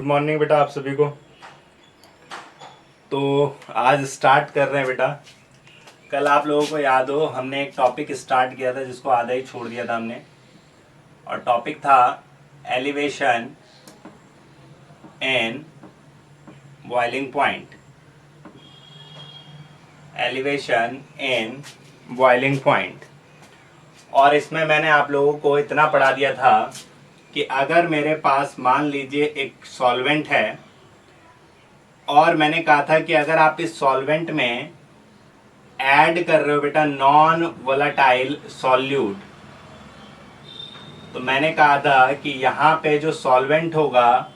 Good morning बेटा आप सभी को। तो आज स्टार्ट कर रहे हैं बेटा। कल आप लोगों को याद हो हमने एक टॉपिक स्टार्ट किया था जिसको आधा ही छोड़ दिया था हमने, और टॉपिक था elevation and boiling point. Elevation and boiling point. और इसमें मैंने आप लोगों को इतना पढ़ा दिया था कि अगर मेरे पास मान लीजिए एक सॉल्वेंट है, और मैंने कहा था कि अगर आप इस सॉल्वेंट में ऐड कर रहे हो बेटा नॉन वोलेटाइल सॉल्यूट, तो मैंने कहा था कि यहाँ पे जो सॉल्वेंट होगा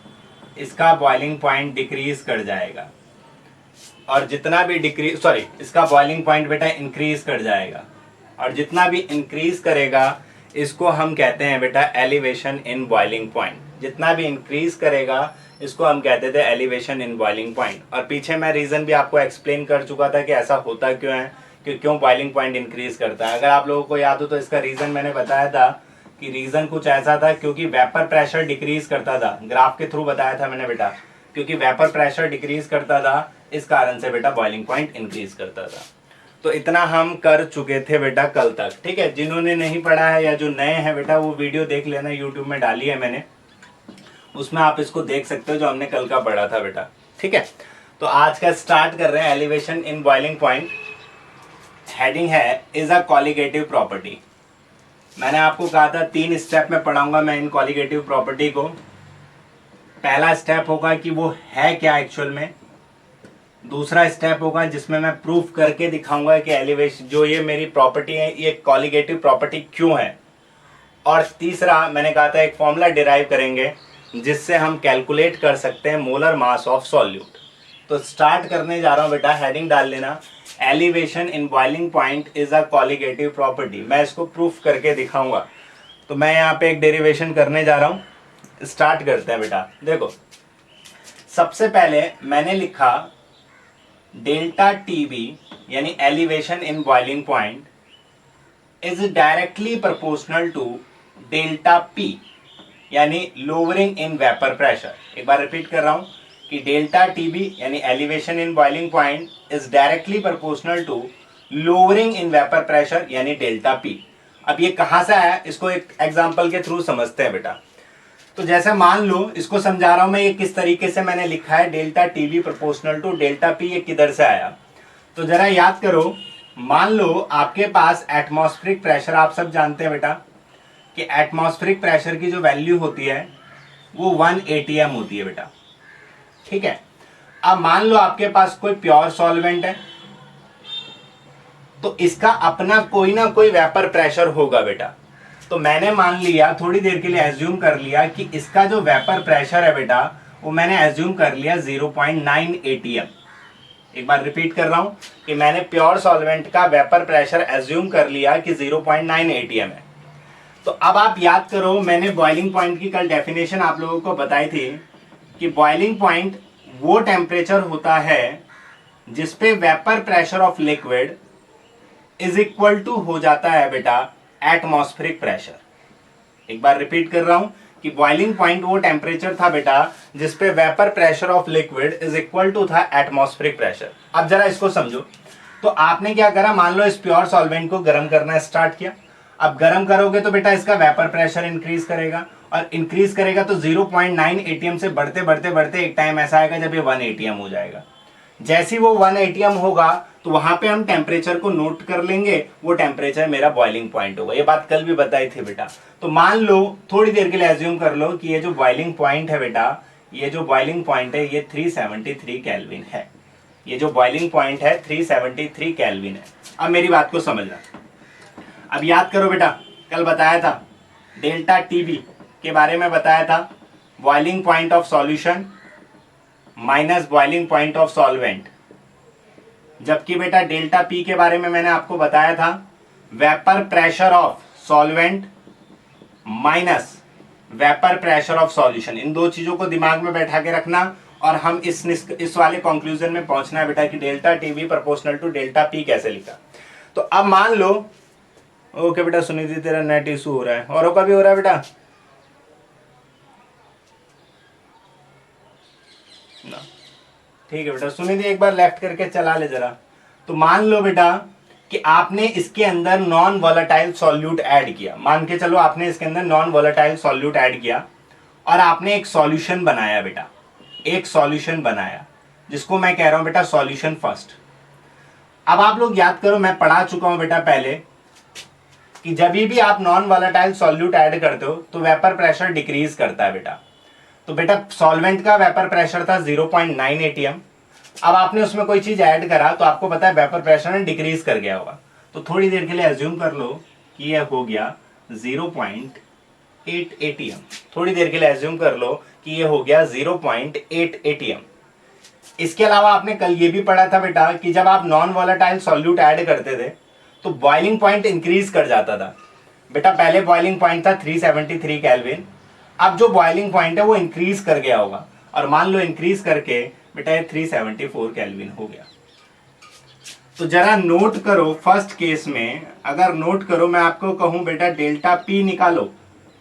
इसका बॉइलिंग पॉइंट डिक्रीज कर जाएगा, और जितना भी इसका बॉइलिंग पॉइंट बेटा इंक्रीज कर जाएगा, और जितना भी इंक्रीज करेगा इसको हम कहते हैं बेटा एलिवेशन इन बॉइलिंग पॉइंट। जितना भी इंक्रीज करेगा इसको हम कहते थे एलिवेशन इन बॉइलिंग पॉइंट। और पीछे मैं रीजन भी आपको एक्सप्लेन कर चुका था कि ऐसा होता क्यों है, कि क्यों बॉइलिंग पॉइंट इंक्रीज करता है। अगर आप लोगों को याद हो तो इसका रीजन मैंने बताया था कि रीजन कुछ ऐसा था क्योंकि वेपर प्रेशर डिक्रीज करता था। ग्राफ के थ्रू बताया था मैंने बेटा, क्योंकि वेपर प्रेशर डिक्रीज करता था इस कारण से बेटा बॉइलिंग पॉइंट इंक्रीज करता था। तो इतना हम कर चुके थे बेटा कल तक, ठीक है। जिन्होंने नहीं पढ़ा है या जो नए हैं बेटा वो वीडियो देख लेना, यूट्यूब में डाली है मैंने, उसमें आप इसको देख सकते हो जो हमने कल का पढ़ा था बेटा, ठीक है। तो आज का स्टार्ट कर रहे हैं elevation in boiling point. Heading है इज अ कॉलिगेटिव प्रॉपर्टी। मैंने आपको कहा था 3 स्टेप में पढ़ाऊंगा मैं इन कॉलिगेटिव प्रॉपर्टी को। पहला स्टेप होगा कि वो है क्या एक्चुअल में, दूसरा स्टेप होगा जिसमें मैं प्रूफ करके दिखाऊंगा कि एलिवेशन जो ये मेरी प्रॉपर्टी है ये कॉलिगेटिव प्रॉपर्टी क्यों है, और तीसरा मैंने कहा था एक फॉर्मूला डिराइव करेंगे जिससे हम कैलकुलेट कर सकते हैं मोलर मास ऑफ सॉल्यूट। तो स्टार्ट करने जा रहा हूं बेटा, हेडिंग डाल लेना elevation in boiling point is a colligative property. मैं इसको प्रूफ करके दिखाऊंगा। तो मैं यहाँ पे एक डेरिवेशन करने जा रहा हूं। स्टार्ट करते हैं बेटा। देखो सबसे पहले मैंने लिखा डेल्टा टीबी यानी elevation in boiling point is directly proportional to delta P यानी लोअरिंग इन वेपर प्रेशर। एक बार रिपीट कर रहा हूं कि डेल्टा टीबी यानी elevation in boiling point is directly proportional to lowering in vapour pressure यानी डेल्टा पी। अब ये कहां से आया इसको एक एग्जांपल के थ्रू समझते हैं बेटा। तो जैसे मान लो इसको समझा रहा हूं मैं, ये किस तरीके से मैंने लिखा है delta TB proportional to delta P, ये किधर से आया। तो जरा याद करो, मान लो आपके पास एटमॉस्फेरिक प्रेशर, आप सब जानते हैं बेटा कि एटमॉस्फेरिक प्रेशर की जो वैल्यू होती है वो 1 atm होती है बेटा, ठीक है। अब मान लो आपके पास कोई प्योर सॉल्वेंट है, तो इसका अपना कोई ना कोई वेपर प्रेशर होगा बेटा। तो मैंने मान लिया, थोड़ी देर के लिए एज्यूम कर लिया कि इसका जो वेपर प्रेशर है बेटा वो मैंने एज्यूम कर लिया 0.9 atm। एक बार रिपीट कर रहा हूं कि मैंने प्योर सॉल्वेंट का वेपर प्रेशर एज्यूम कर लिया कि 0.9 atm है। तो अब आप याद करो, मैंने बॉइलिंग पॉइंट की कल डेफिनेशन आप लोगों को बताई थी कि बॉइलिंग पॉइंट वो टेम्परेचर होता है जिसपे vapour pressure of liquid is equal to हो जाता है बेटा एटमॉस्फेरिक प्रेशर। एक बार रिपीट कर रहा हूं कि बॉइलिंग पॉइंट वो टेम्परेचर था बेटा जिसपे vapour pressure of liquid is equal to था एटमॉस्फेरिक प्रेशर। अब जरा इसको समझो। तो आपने क्या करा, मान लो इस प्योर सॉल्वेंट को गर्म करना स्टार्ट किया। अब गर्म करोगे तो बेटा इसका वेपर प्रेशर इंक्रीज करेगा, और इंक्रीज करेगा तो 0.9 atm से बढ़ते बढ़ते बढ़ते एक टाइम ऐसा आएगा जब ये 1 atm हो जाएगा। जैसे वो 1 atm होगा तो वहां पे हम टेम्परेचर को नोट कर लेंगे, वो टेम्परेचर मेरा बॉइलिंग पॉइंट होगा। ये बात कल भी बताई थी बेटा। तो मान लो थोड़ी देर के लिए एज्यूम कर लो कि ये जो बॉइलिंग पॉइंट है बेटा, ये जो बॉइलिंग पॉइंट है ये 373 केल्विन है। ये जो बॉइलिंग पॉइंट है 373 केल्विन है। अब मेरी बात को समझना। अब याद करो बेटा, कल बताया था डेल्टा टीबी के बारे में बताया था, boiling point of solution minus boiling point of solvent. जबकि बेटा डेल्टा पी के बारे में मैंने आपको बताया था vapour pressure of solvent minus vapour pressure of solution. इन दो चीजों को दिमाग में बैठा के रखना, और हम इस वाले कंक्लूजन में पहुंचना है बेटा कि delta TB proportional to delta P कैसे लिखा। तो अब मान लो, ओके बेटा सुनिधि तेरा नेट इशू हो रहा है, औरों का भी हो रहा है बेटा। ना। ठीक है बेटा, सुनिधि एक बार लेफ्ट करके चला ले जरा। तो मान लो बेटा कि आपने इसके अंदर नॉन वोलेटाइल सॉल्यूट ऐड किया, मान के चलो आपने इसके अंदर नॉन वोलेटाइल सॉल्यूट ऐड किया और आपने एक सॉल्यूशन बनाया बेटा, एक सॉल्यूशन बनाया जिसको मैं कह रहा हूं बेटा सॉल्यूशन फर्स्ट। अब आप लोग याद करो, मैं पढ़ा चुका हूं बेटा पहले कि जब भी आप नॉन वोलेटाइल सॉल्यूट ऐड करते हो तो वेपर प्रेशर डिक्रीज करता है बेटा। तो बेटा सॉल्वेंट का वेपर प्रेशर था 0.9 एटीएम, अब आपने उसमें कोई चीज ऐड करा तो आपको पता है वेपर प्रेशर डिक्रीज कर गया होगा। तो थोड़ी देर के लिए एज्यूम कर लो कि यह हो गया 0.8 एटीएम, थोड़ी देर के लिए एज्यूम कर लो कि यह हो गया 0.8 एटीएम। इसके अलावा आपने कल ये भी पढ़ा था बेटा कि जब आप नॉन वोलेटाइल सॉल्यूट ऐड करते थे तो बॉइलिंग पॉइंट इंक्रीज कर जाता था बेटा। पहले बॉइलिंग पॉइंट था 373 केल्विन, अब जो बॉइलिंग पॉइंट है वो इंक्रीज कर गया होगा और मान लो इंक्रीज करके बेटा ये 374 केल्विन हो गया। तो जरा नोट करो, फर्स्ट केस में अगर नोट करो मैं आपको कहूं बेटा डेल्टा पी निकालो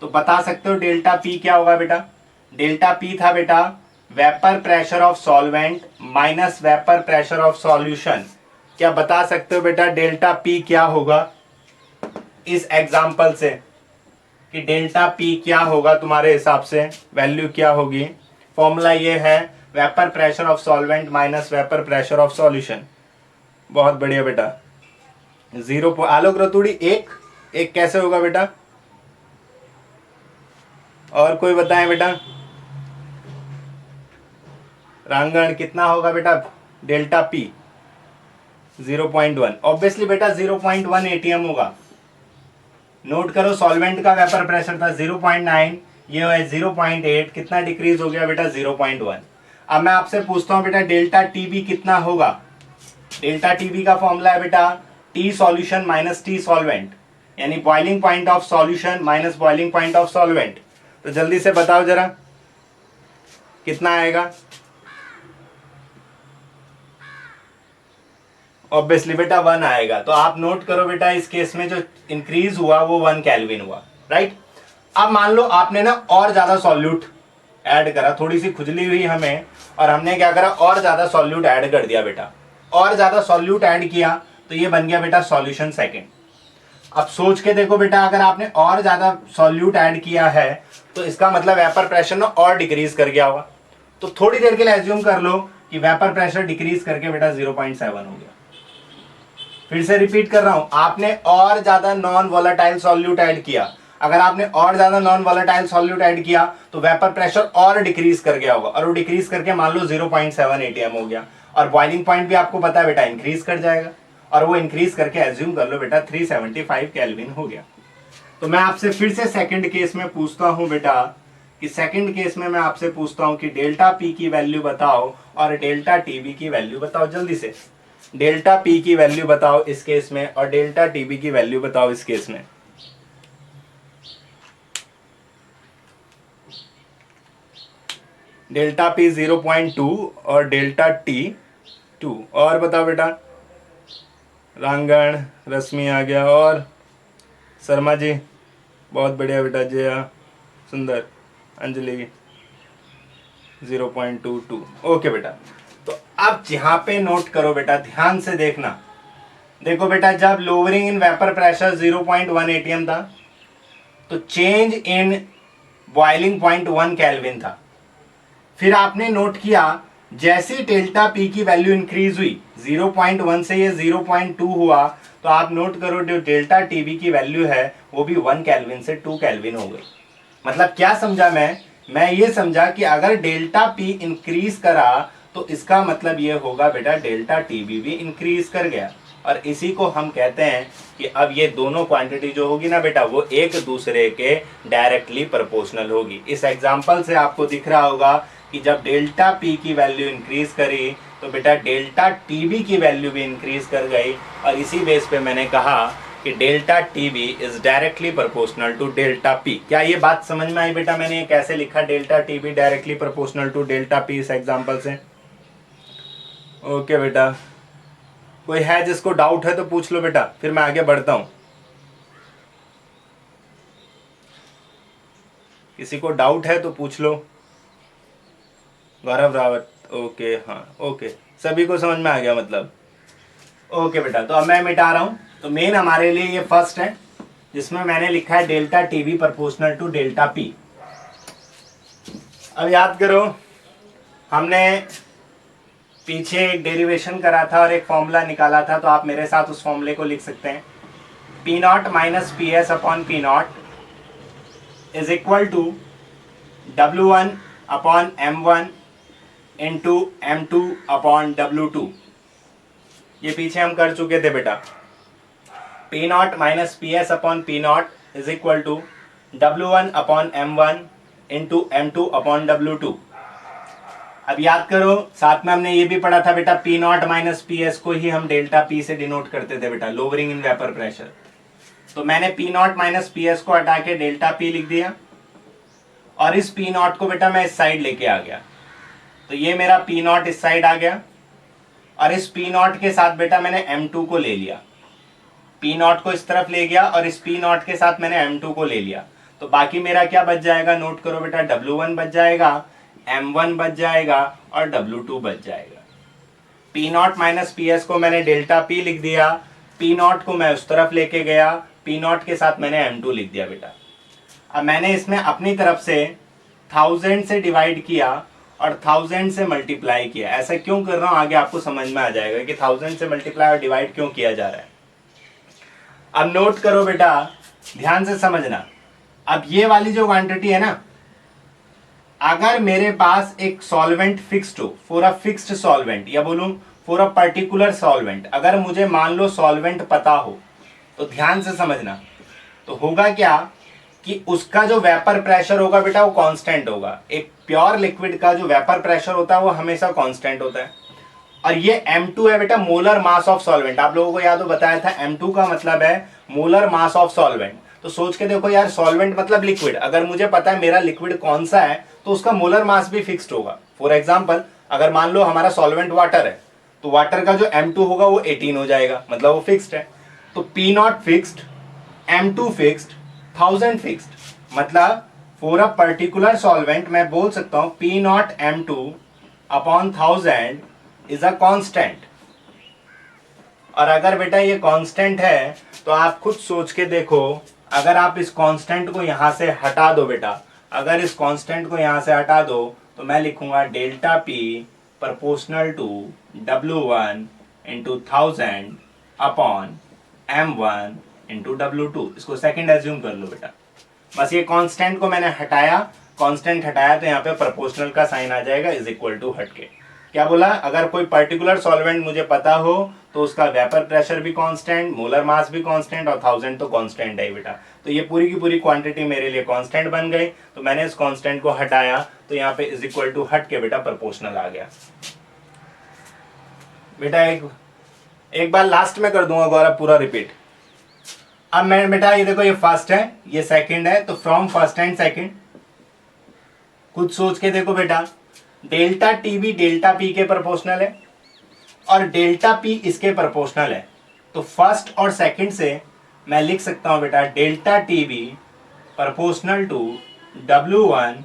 तो बता सकते हो डेल्टा पी क्या होगा बेटा। डेल्टा पी था बेटा vapour pressure of solvent minus vapour pressure of solution. क्या बता सकते हो बेटा डेल्टा पी क्या होगा इस एग्जांपल से, कि डेल्टा पी क्या होगा तुम्हारे हिसाब से, वैल्यू क्या होगी। फॉर्मूला ये है vapour pressure of solvent minus vapour pressure of solution. बहुत बढ़िया बेटा। आलोक रतुड़ी एक कैसे होगा बेटा, और कोई बताएं बेटा। रांगण कितना होगा बेटा डेल्टा पी 0.1, ऑब्वियसली बेटा 0.1 एटीएम होगा। नोट करो सॉल्वेंट का वेपर प्रेशर था 0.9, ये है 0.8, कितना डिक्रीज हो गया बेटा 0.1। अब मैं आपसे पूछता हूं बेटा डेल्टा टीबी कितना होगा। डेल्टा टीबी का फॉर्मूला है बेटा T solution minus T solvent, यानी boiling point of solution minus boiling point of solvent. तो जल्दी से बताओ जरा कितना आएगा। ऑब्वियसली बेटा 1 आएगा। तो आप नोट करो बेटा इस केस में जो इंक्रीज हुआ वो 1 केल्विन हुआ, राइट। अब मान लो आपने ना और ज्यादा सॉल्यूट ऐड करा, थोड़ी सी खुजली हुई हमें और हमने क्या करा और ज्यादा सॉल्यूट ऐड कर दिया बेटा, और ज्यादा सॉल्यूट ऐड किया तो ये बन गया बेटा सॉल्यूशन सेकंड। अब सोच के देखो बेटा अगर आपने और ज्यादा सॉल्यूट ऐड किया है तो इसका मतलब वेपर प्रेशर ना और डिक्रीज कर गया होगा। तो थोड़ी देर के लिए एज्यूम कर लो कि वेपर प्रेशर डिक्रीज करके बेटा 0.7 हो गया। फिर से रिपीट कर रहा हूं, आपने और ज्यादा नॉन वोलेटाइल सॉल्यूट ऐड किया, अगर आपने और ज्यादा नॉन वोलेटाइल सॉल्यूट ऐड किया तो वेपर प्रेशर और डिक्रीज कर गया होगा, और वो डिक्रीज करके मान लो 0.7 एटीएम हो गया, और बॉइलिंग पॉइंट भी आपको पता है बेटा इंक्रीज कर जाएगा, और वो इंक्रीज करके एज्यूम कर लो बेटा 375 केल्विन हो गया। तो मैं आपसे फिर से सेकंड केस में पूछता हूं बेटा कि सेकंड केस में मैं आपसे पूछता हूं कि डेल्टा पी की वैल्यू बताओ और डेल्टा टीबी की वैल्यू बताओ। जल्दी से डेल्टा पी की वैल्यू बताओ इस केस में और डेल्टा टीबी की वैल्यू बताओ इस केस में। डेल्टा पी 0.2 और डेल्टा टी 2। और बताओ बेटा, रांगण, रश्मि आ गया, और शर्मा जी बहुत बढ़िया बेटा, जया, सुंदर, अंजलि 0.22। ओके बेटा। तो अब यहां पे नोट करो बेटा, ध्यान से देखना। देखो बेटा जब lowering in vapour pressure 0.1 ATM था तो change in boiling point 1 kelvin था। फिर आपने नोट किया जैसे डेल्टा पी की वैल्यू इंक्रीज हुई 0.1 से ये 0.2 हुआ, तो आप नोट करो जो डेल्टा टीबी की वैल्यू है वो भी 1 केल्विन से 2 केल्विन हो गई। मतलब क्या समझा मैं ये समझा कि अगर डेल्टा पी इंक्रीज करा तो इसका मतलब ये होगा बेटा डेल्टा टीबी भी इंक्रीज कर गया, और इसी को हम कहते हैं कि अब ये दोनों क्वांटिटी जो होगी ना बेटा वो एक दूसरे के डायरेक्टली प्रोपोर्शनल होगी। इस एग्जांपल से आपको दिख रहा होगा कि जब डेल्टा पी की वैल्यू इंक्रीज करी तो बेटा डेल्टा टीबी की वैल्यू भी इंक्रीज कर गई, और इसी बेस पे मैंने कहा कि delta TB is directly proportional to delta P. क्या ये बात समझ में आई बेटा? मैंने कैसे लिखा delta TB directly proportional to delta P इस एग्जांपल से। ओके बेटा, कोई है जिसको डाउट है तो पूछ लो बेटा, फिर मैं आगे बढ़ता हूं। किसी को डाउट है तो पूछ लो। गौरव रावत, ओके, हाँ ओके, सभी को समझ में आ गया मतलब। ओके बेटा, तो अब मैं मिटा रहा हूँ। तो मेन हमारे लिए ये फर्स्ट है, जिसमें मैंने लिखा है delta TB proportional to delta P. अब याद करो, हमने पीछे एक डेरिवेशन करा था और एक फॉर्मूला निकाला था, तो आप मेरे साथ उस फॉर्मूले को लिख सकते हैं। P naught minus P S upon P naught is equal to W1 upon M1 into M2 upon W2। ये पीछे हम कर चुके थे बेटा। P naught minus P S upon P naught is equal to W1 upon M1 into M2 upon W2। अब याद करो, साथ में हमने ये भी पढ़ा था बेटा, P naught minus P S को ही हम डेल्टा पी से डिनोट करते थे बेटा, लोअरिंग इन वेपर प्रेशर। तो मैंने P naught minus P S को हटा के डेल्टा पी लिख दिया, और इस पी नॉट को बेटा मैं इस साइड लेके आ गया। तो ये मेरा पी नॉट इस साइड आ गया, और इस पी नॉट के साथ बेटा मैंने M2 को ले लिया। पी नॉट को इस तरफ ले गया और इस पी नॉट के साथ मैंने M2 को ले लिया। तो बाकी मेरा क्या बच जाएगा, नोट करो बेटा, W1 बच जाएगा, M1 बच जाएगा और W2 बच जाएगा। P naught minus P S को मैंने डेल्टा पी लिख दिया, पी नॉट को मैं उस तरफ लेके गया, पी नॉट के साथ मैंने M2 लिख दिया बेटा। अब मैंने इसमें अपनी तरफ से 1000 से डिवाइड किया और 1000 से मल्टीप्लाई किया। ऐसा क्यों कर रहा हूं, आगे आपको समझ में आ जाएगा कि 1000 से मल्टीप्लाई और डिवाइड क्यों किया जा रहा है। अब नोट करो बेटा, ध्यान से समझना। अब ये वाली जो क्वांटिटी है ना, अगर मेरे पास एक सॉल्वेंट फिक्स्ड हो, फॉर अ फिक्स्ड सॉल्वेंट, या बोलूं फॉर अ पर्टिकुलर सॉल्वेंट, अगर मुझे मान लो सॉल्वेंट पता हो, तो ध्यान से समझना, तो होगा क्या कि उसका जो वेपर प्रेशर होगा बेटा वो कांस्टेंट होगा। एक प्योर लिक्विड का जो वेपर प्रेशर होता है वो हमेशा कांस्टेंट होता है। और ये M2 है बेटा, मोलर मास ऑफ सॉल्वेंट। आप लोगों को याद हो, बताया था M2 का मतलब है मोलर मास ऑफ सॉल्वेंट। तो सोच के देखो यार, सॉल्वेंट मतलब लिक्विड, अगर मुझे पता है मेरा लिक्विड कौन सा है तो उसका मोलर मास भी फिक्स्ड होगा। फॉर एग्जांपल, अगर मान लो हमारा सॉल्वेंट वाटर है, तो वाटर का जो M2 होगा वो 18 हो जाएगा, मतलब वो फिक्स्ड है। तो P not fixed, M2 fixed, 1000 fixed, मतलब फॉर अ पर्टिकुलर सॉल्वेंट मैं बोल सकता हूं P not M2 upon 1000 is a constant. और अगर बेटा ये कांस्टेंट है तो आप खुद सोच के देखो, अगर आप इस कांस्टेंट को यहां से हटा दो बेटा, अगर इस कांस्टेंट को यहां से हटा दो, तो मैं लिखूंगा delta P proportional to W1 into 1000 upon M1 into W2। इसको सेकंड एज्यूम कर लो बेटा। बस ये कांस्टेंट को मैंने हटाया, कांस्टेंट हटाया तो यहाँ पे प्रोपोर्शनल का साइन आ जाएगा, इज इक्वल टू हटके। क्या बोला, अगर कोई पर्टिकुलर सॉल्वेंट मुझे पता हो तो उसका वेपर प्रेशर भी कांस्टेंट, मोलर मास भी कांस्टेंट, और 1000 तो कांस्टेंट है बेटा। तो ये पूरी की पूरी क्वांटिटी मेरे लिए कांस्टेंट बन गई। तो मैंने इस कांस्टेंट को हटाया, तो यहाँ पे इज इक्वल टू हट के बेटा प्रोपोर्शनल आ गया बेटा। एक बार लास्ट में कर दूंगा गौरव, पूरा रिपीट। अब मैं बेटा, ये देखो, ये फर्स्ट है, ये सेकंड है, तो फ्रॉम फर्स्ट एंड सेकंड कुछ सोच के देखो बेटा, डेल्टा टीबी डेल्टा पी के प्रोपोर्शनल है और डेल्टा पी इसके प्रोपोर्शनल है। तो फर्स्ट और सेकंड से मैं लिख सकता हूं बेटा, delta TB proportional to W1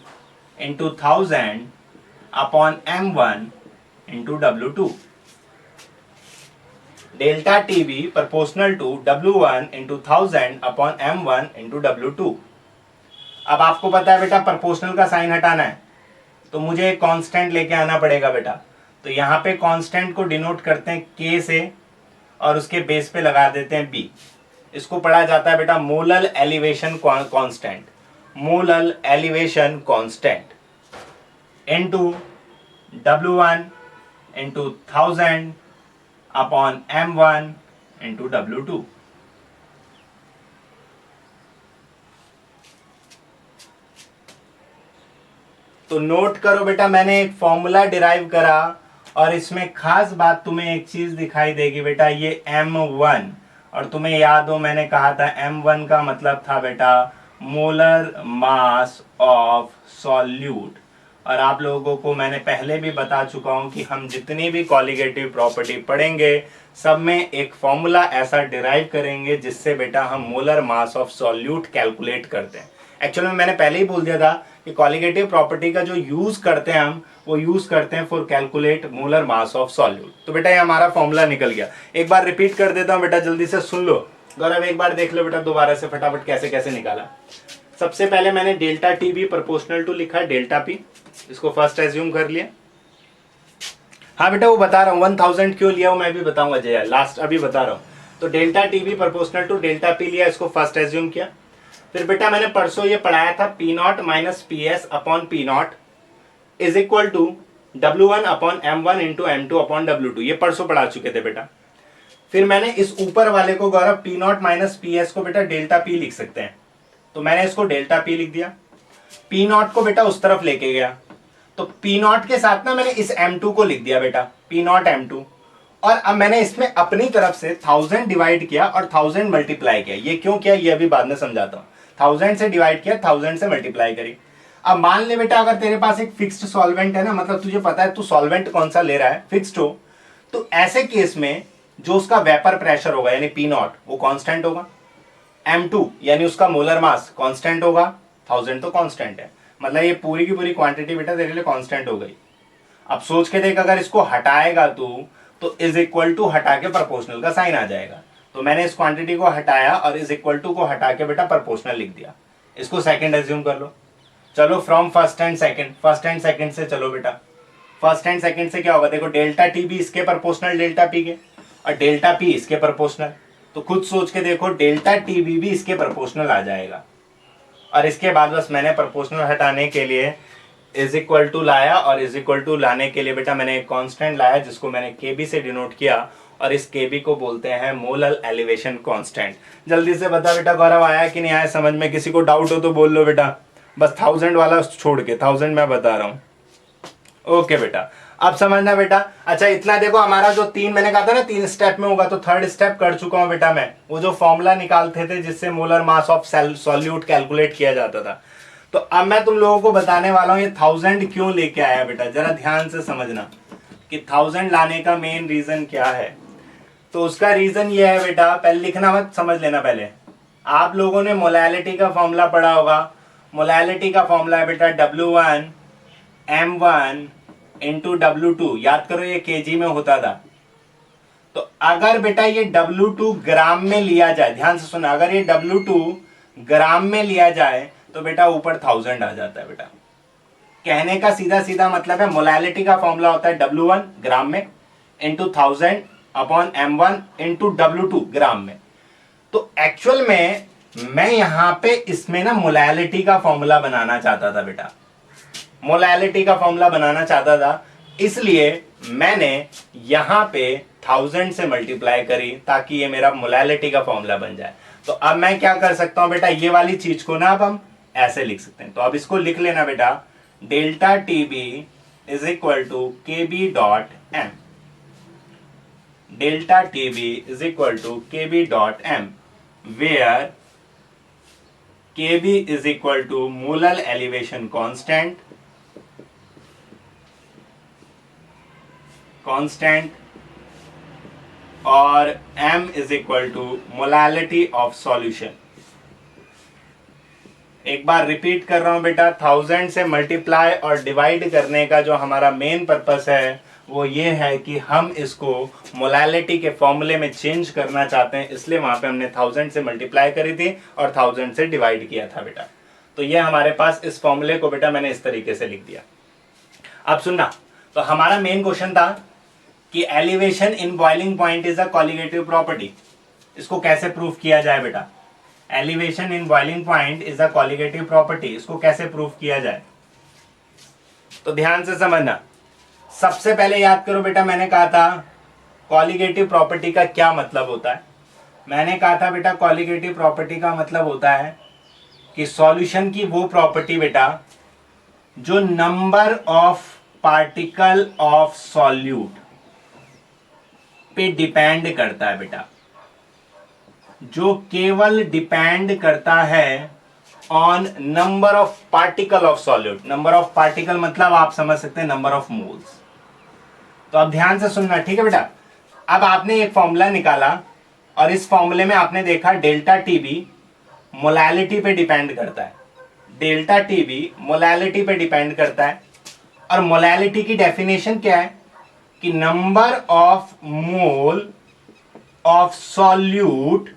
into 1000 upon M1 into W2। Delta TB proportional to W1 into 1000 upon M1 into W2। अब आपको पता है बेटा, प्रोपोर्शनल का साइन हटाना है तो मुझे एक कांस्टेंट लेके आना पड़ेगा बेटा। तो यहाँ पे कांस्टेंट को डिनोट करते हैं K से और उसके बेस पे लगा देते हैं B। इसको पढ़ा जाता है बेटा molar elevation constant, molar elevation constant into W1 into 1000 upon M1 into W2। तो नोट करो बेटा, मैंने एक फॉर्मूला डिराइव करा और इसमें खास बात तुम्हें एक चीज दिखाई देगी बेटा, ये M1। और तुम्हें याद हो मैंने कहा था M1 का मतलब था बेटा मोलर मास ऑफ सॉल्यूट। और आप लोगों को मैंने पहले भी बता चुका हूं कि हम जितनी भी कॉलिगेटिव प्रॉपर्टी पढ़ेंगे सब में एक फॉर्मूला ऐसा डिराइव करेंगे जिससे बेटा हम molar mass of solute calculate करते हैं। एक्चुअल में मैंने पहले ही बोल दिया था कि कॉलिगेटिव प्रॉपर्टी का जो यूज करते हैं हम, वो यूज करते हैं for calculate molar mass of solute. तो बेटा ये हमारा फॉर्मूला निकल गया। एक बार रिपीट कर देता हूं बेटा, जल्दी से सुन लो। गौरव एक बार देख लो बेटा दोबारा से फटाफट कैसे कैसे निकाला। सबसे पहले मैंने delta T B proportional to लिखा, डेल्टा पी, इसको फर्स्ट एज्यूम कर लिया। हाँ बेटा वो बता रहा हूँ 1000 क्यों लिया हूँ मैं भी बताऊंगा जया, लास्ट अभी बता रहा हूँ। तो delta T B proportional to delta P लिया, इसको फर्स्ट एज्यूम किया। फिर बेटा मैंने परसों ये पढ़ाया था P naught minus P S upon P naught is equal to W1 upon M1 into M2 upon W2, ये परसों पढ़ा चुके थे बेटा। फिर मैंने इस ऊपर वाले को Gaurav P naught minus P S को बेटा डेल्टा पी लिख सकते हैं, तो मैंने इसको डेल्टा पी लिख दिया। पी नॉट को बेटा उस तरफ लेके गया, तो पी नॉट के साथ ना मैंने इस M2 को लिख दिया बेटा, पी नॉट M2। और अब मैंने इसमें अपनी तरफ से 1000 डिवाइड किया और 1000 मल्टीप्लाई किया। ये क्यों किया ये अभी बाद में समझाता हूँ। 1000 से डिवाइड किया, 1000 से मल्टीप्लाई करी। अब मान ले बेटा अगर तेरे पास एक फिक्स्ड सॉल्वेंट है ना, मतलब तुझे पता है तू सॉल्वेंट कौन सा ले रहा है, फिक्स्ड हो, तो ऐसे केस में जो उसका वेपर प्रेशर होगा यानी पी नॉट वो कांस्टेंट होगा, M2 यानी उसका मोलर मास कांस्टेंट होगा, 1000 तो कांस्टेंट है, मतलब ये पूरी की पूरी क्वांटिटी बेटा तेरे लिए कांस्टेंट हो गई। अब सोच के देख, अगर इसको हटाएगा तू तो इज इक्वल टू हटा के प्रोपोर्शनल का साइन आ जाएगा। तो मैंने इस क्वांटिटी को हटाया और इज इक्वल टू को हटा के बेटा प्रोपोर्शनल लिख दिया। इसको सेकंड एज्यूम कर लो। चलो from first and second, first and second से चलो बेटा। फर्स्ट एंड सेकंड से क्या होगा, देखो डेल्टा टी भी इसके प्रोपोर्शनल डेल्टा पी के, और डेल्टा पी इसके प्रोपोर्शनल, तो खुद सोच के देखो डेल्टा टी बी भी इसके प्रोपोर्शनल आ जाएगा। और इसके बाद बस मैंने प्रोपोर्शनल हटाने के लिए इज इक्वल टू लाया, और इज इक्वल टू लाने के लिए बेटा मैंने एक कांस्टेंट लाया जिसको मैंने केबी से डिनोट किया, और इस केबी को बोलते हैं मोलर एलिवेशन कांस्टेंट। जल्दी से बता बेटा गौरव आया कि नहीं आया समझ में? किसी को डाउट हो तो बोल लो बेटा, बस 1000 वाला छोड़ के, 1000 मैं बता रहा हूँ। ओके बेटा अब समझना बेटा। अच्छा इतना देखो, हमारा जो मैंने कहा था ना 3 स्टेप में होगा, तो थर्ड स्टेप कर चुका हूं बेटा मैं। वो जो फॉर्मूला निकालते थे जिससे molar mass of solute calculate किया जाता था, तो अब मैं तुम लोगों को बताने वाला हूं ये 1000 क्यों लेके आया बेटा। जरा ध्यान से समझना कि 1000 लाने का मेन रीजन क्या है। तो उसका रीजन ये है बेटा, पहले लिखना मत, समझ लेना पहले। आप लोगों ने मोलैलिटी का फॉर्मूला पढ़ा होगा। मोलैलिटी का फॉर्मूला है बेटा W1 M1 इंटू W2, याद करो ये केजी में होता था। तो अगर बेटा ये W2 ग्राम में लिया जाए, ध्यान से सुना, अगर ये W2 ग्राम में लिया जाए तो बेटा ऊपर 1000 आ जाता है बेटा। कहने का सीधा सीधा मतलब है मोलैलिटी का फॉर्मूला होता है W1 ग्राम में into 1000 upon M1 into W2 ग्राम में। तो एक्चुअल में मैं यहां पे इसमें ना मोलैलिटी का फॉर्मूला बनाना चाहता था बेटा, मोलैलिटी का फॉर्मूला बनाना चाहता था, इसलिए मैंने यहां पे 1000 से मल्टीप्लाई करी ताकि ये मेरा मोलैलिटी का फॉर्मूला बन जाए। तो अब मैं क्या कर सकता हूं बेटा, ये वाली चीज को ना अब हम ऐसे लिख सकते हैं। तो अब इसको लिख लेना बेटा, delta T B is equal to K B dot M, delta T B is equal to K B dot M, where K B is equal to molar elevation constant और m is equal to molality of solution. एक बार repeat कर रहा हूं बेटा, 1000 से multiply और divide करने का जो हमारा मेन पर्पस है वो ये है कि हम इसको मोलैलिटी के फॉर्मूले में चेंज करना चाहते हैं, इसलिए वहां पे हमने 1000 से मल्टीप्लाई करी थी और 1000 से डिवाइड किया था बेटा। तो ये हमारे पास इस फॉर्मूले को बेटा मैंने इस तरीके से लिख दिया। अब सुनना, तो हमारा मेन क्वेश्चन था कि elevation in boiling point is a colligative property. इसको कैसे प्रूव किया जाए बेटा, elevation in boiling point is a colligative property, इसको कैसे प्रूव किया जाए? तो ध्यान से समझना। सबसे पहले याद करो बेटा, मैंने कहा था कॉलिगेटिव प्रॉपर्टी का क्या मतलब होता है। मैंने कहा था बेटा कॉलिगेटिव प्रॉपर्टी का मतलब होता है कि सॉल्यूशन की वो प्रॉपर्टी बेटा जो number of particle of solute पे डिपेंड करता है बेटा, जो केवल डिपेंड करता है on number of particle of solute. Number of particle मतलब आप समझ सकते हैं नंबर ऑफ मोल्स। तो अब ध्यान से सुनना, ठीक है बेटा। अब आपने एक फॉर्मूला निकाला और इस फॉर्मूले में आपने देखा डेल्टा टी बी मोलैलिटी पे डिपेंड करता है। डेल्टा टीबी मोलैलिटी पे डिपेंड करता है, और मोलैलिटी की डेफिनेशन क्या है कि number of mole of solute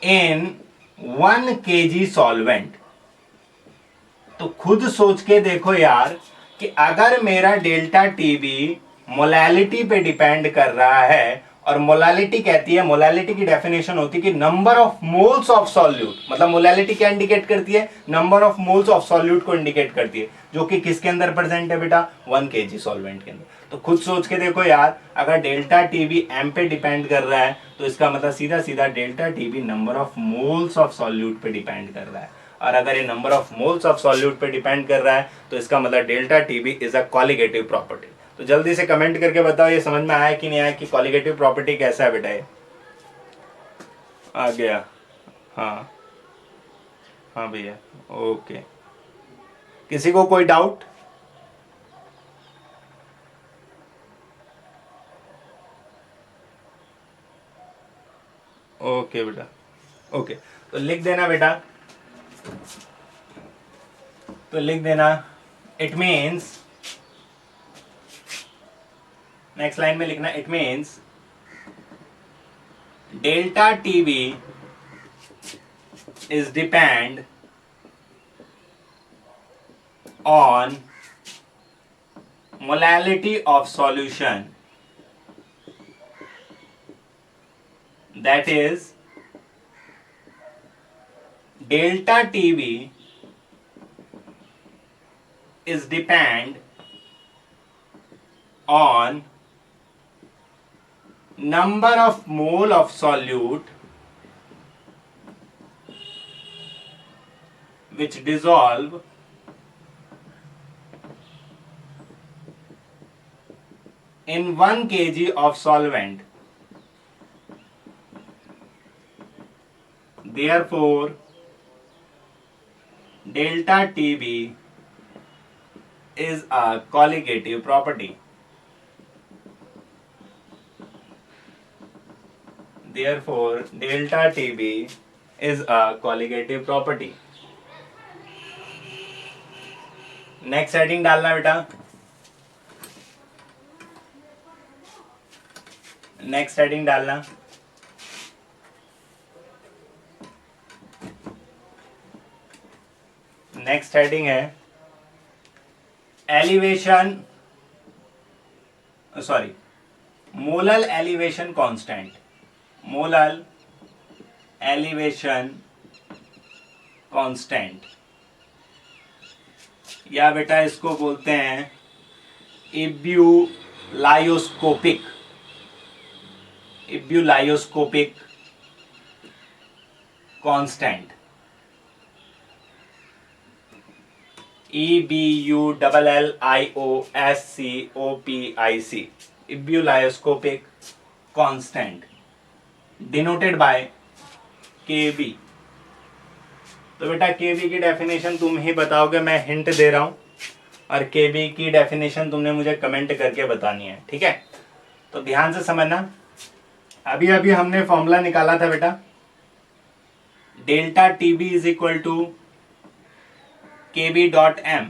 in 1 kg solvent. तो खुद सोच के देखो यार कि अगर मेरा डेल्टा टीबी मोलैलिटी पे डिपेंड कर रहा है, और मोलैलिटी कहती है, मोलैलिटी की डेफिनेशन होती है कि number of moles of solute, मतलब मोलैलिटी क्या इंडिकेट करती है, number of moles of solute को इंडिकेट करती है, जो कि किसके अंदर प्रेजेंट है बेटा, 1 kg सॉल्वेंट के अंदर। तो खुद सोच के देखो यार, अगर डेल्टा टीबी एम पे डिपेंड कर रहा है तो इसका मतलब सीधा सीधा delta TB number of moles of solute पे डिपेंड कर रहा है, और अगर ये number of moles of solute पे डिपेंड कर रहा है तो इसका मतलब delta TB is a colligative property. तो जल्दी से कमेंट करके बताओ ये समझ में आया कि नहीं आया कि कॉलिगेटिव प्रॉपर्टी कैसा है बेटा। ये आ गया? हाँ हाँ भैया, ओके। किसी को कोई डाउट? ओके बेटा, ओके। तो लिख देना बेटा, तो लिख देना, इट मीन्स, नेक्स्ट लाइन में लिखना, it means delta TB is depend on molality of solution, that is delta TB is depend on number of mole of solute which dissolve in 1 kg of solvent. Therefore, delta TB is a colligative property. Therefore, delta TB is a colligative property. Next heading डालना बेटा, next heading डालना, next heading है elevation, sorry, molal elevation constant, molal elevation constant, या बेटा इसको बोलते हैं ebullioscopic, ebullioscopic constant, EBULLIOSCOPIC, ebullioscopic constant, denoted by KB। तो बेटा KB की डेफिनेशन तुम ही बताओगे, मैं हिंट दे रहा हूं, और KB की डेफिनेशन तुमने मुझे कमेंट करके बतानी है, ठीक है। तो ध्यान से समझना, अभी अभी हमने फॉर्मूला निकाला था बेटा, delta TB is equal to KB.M,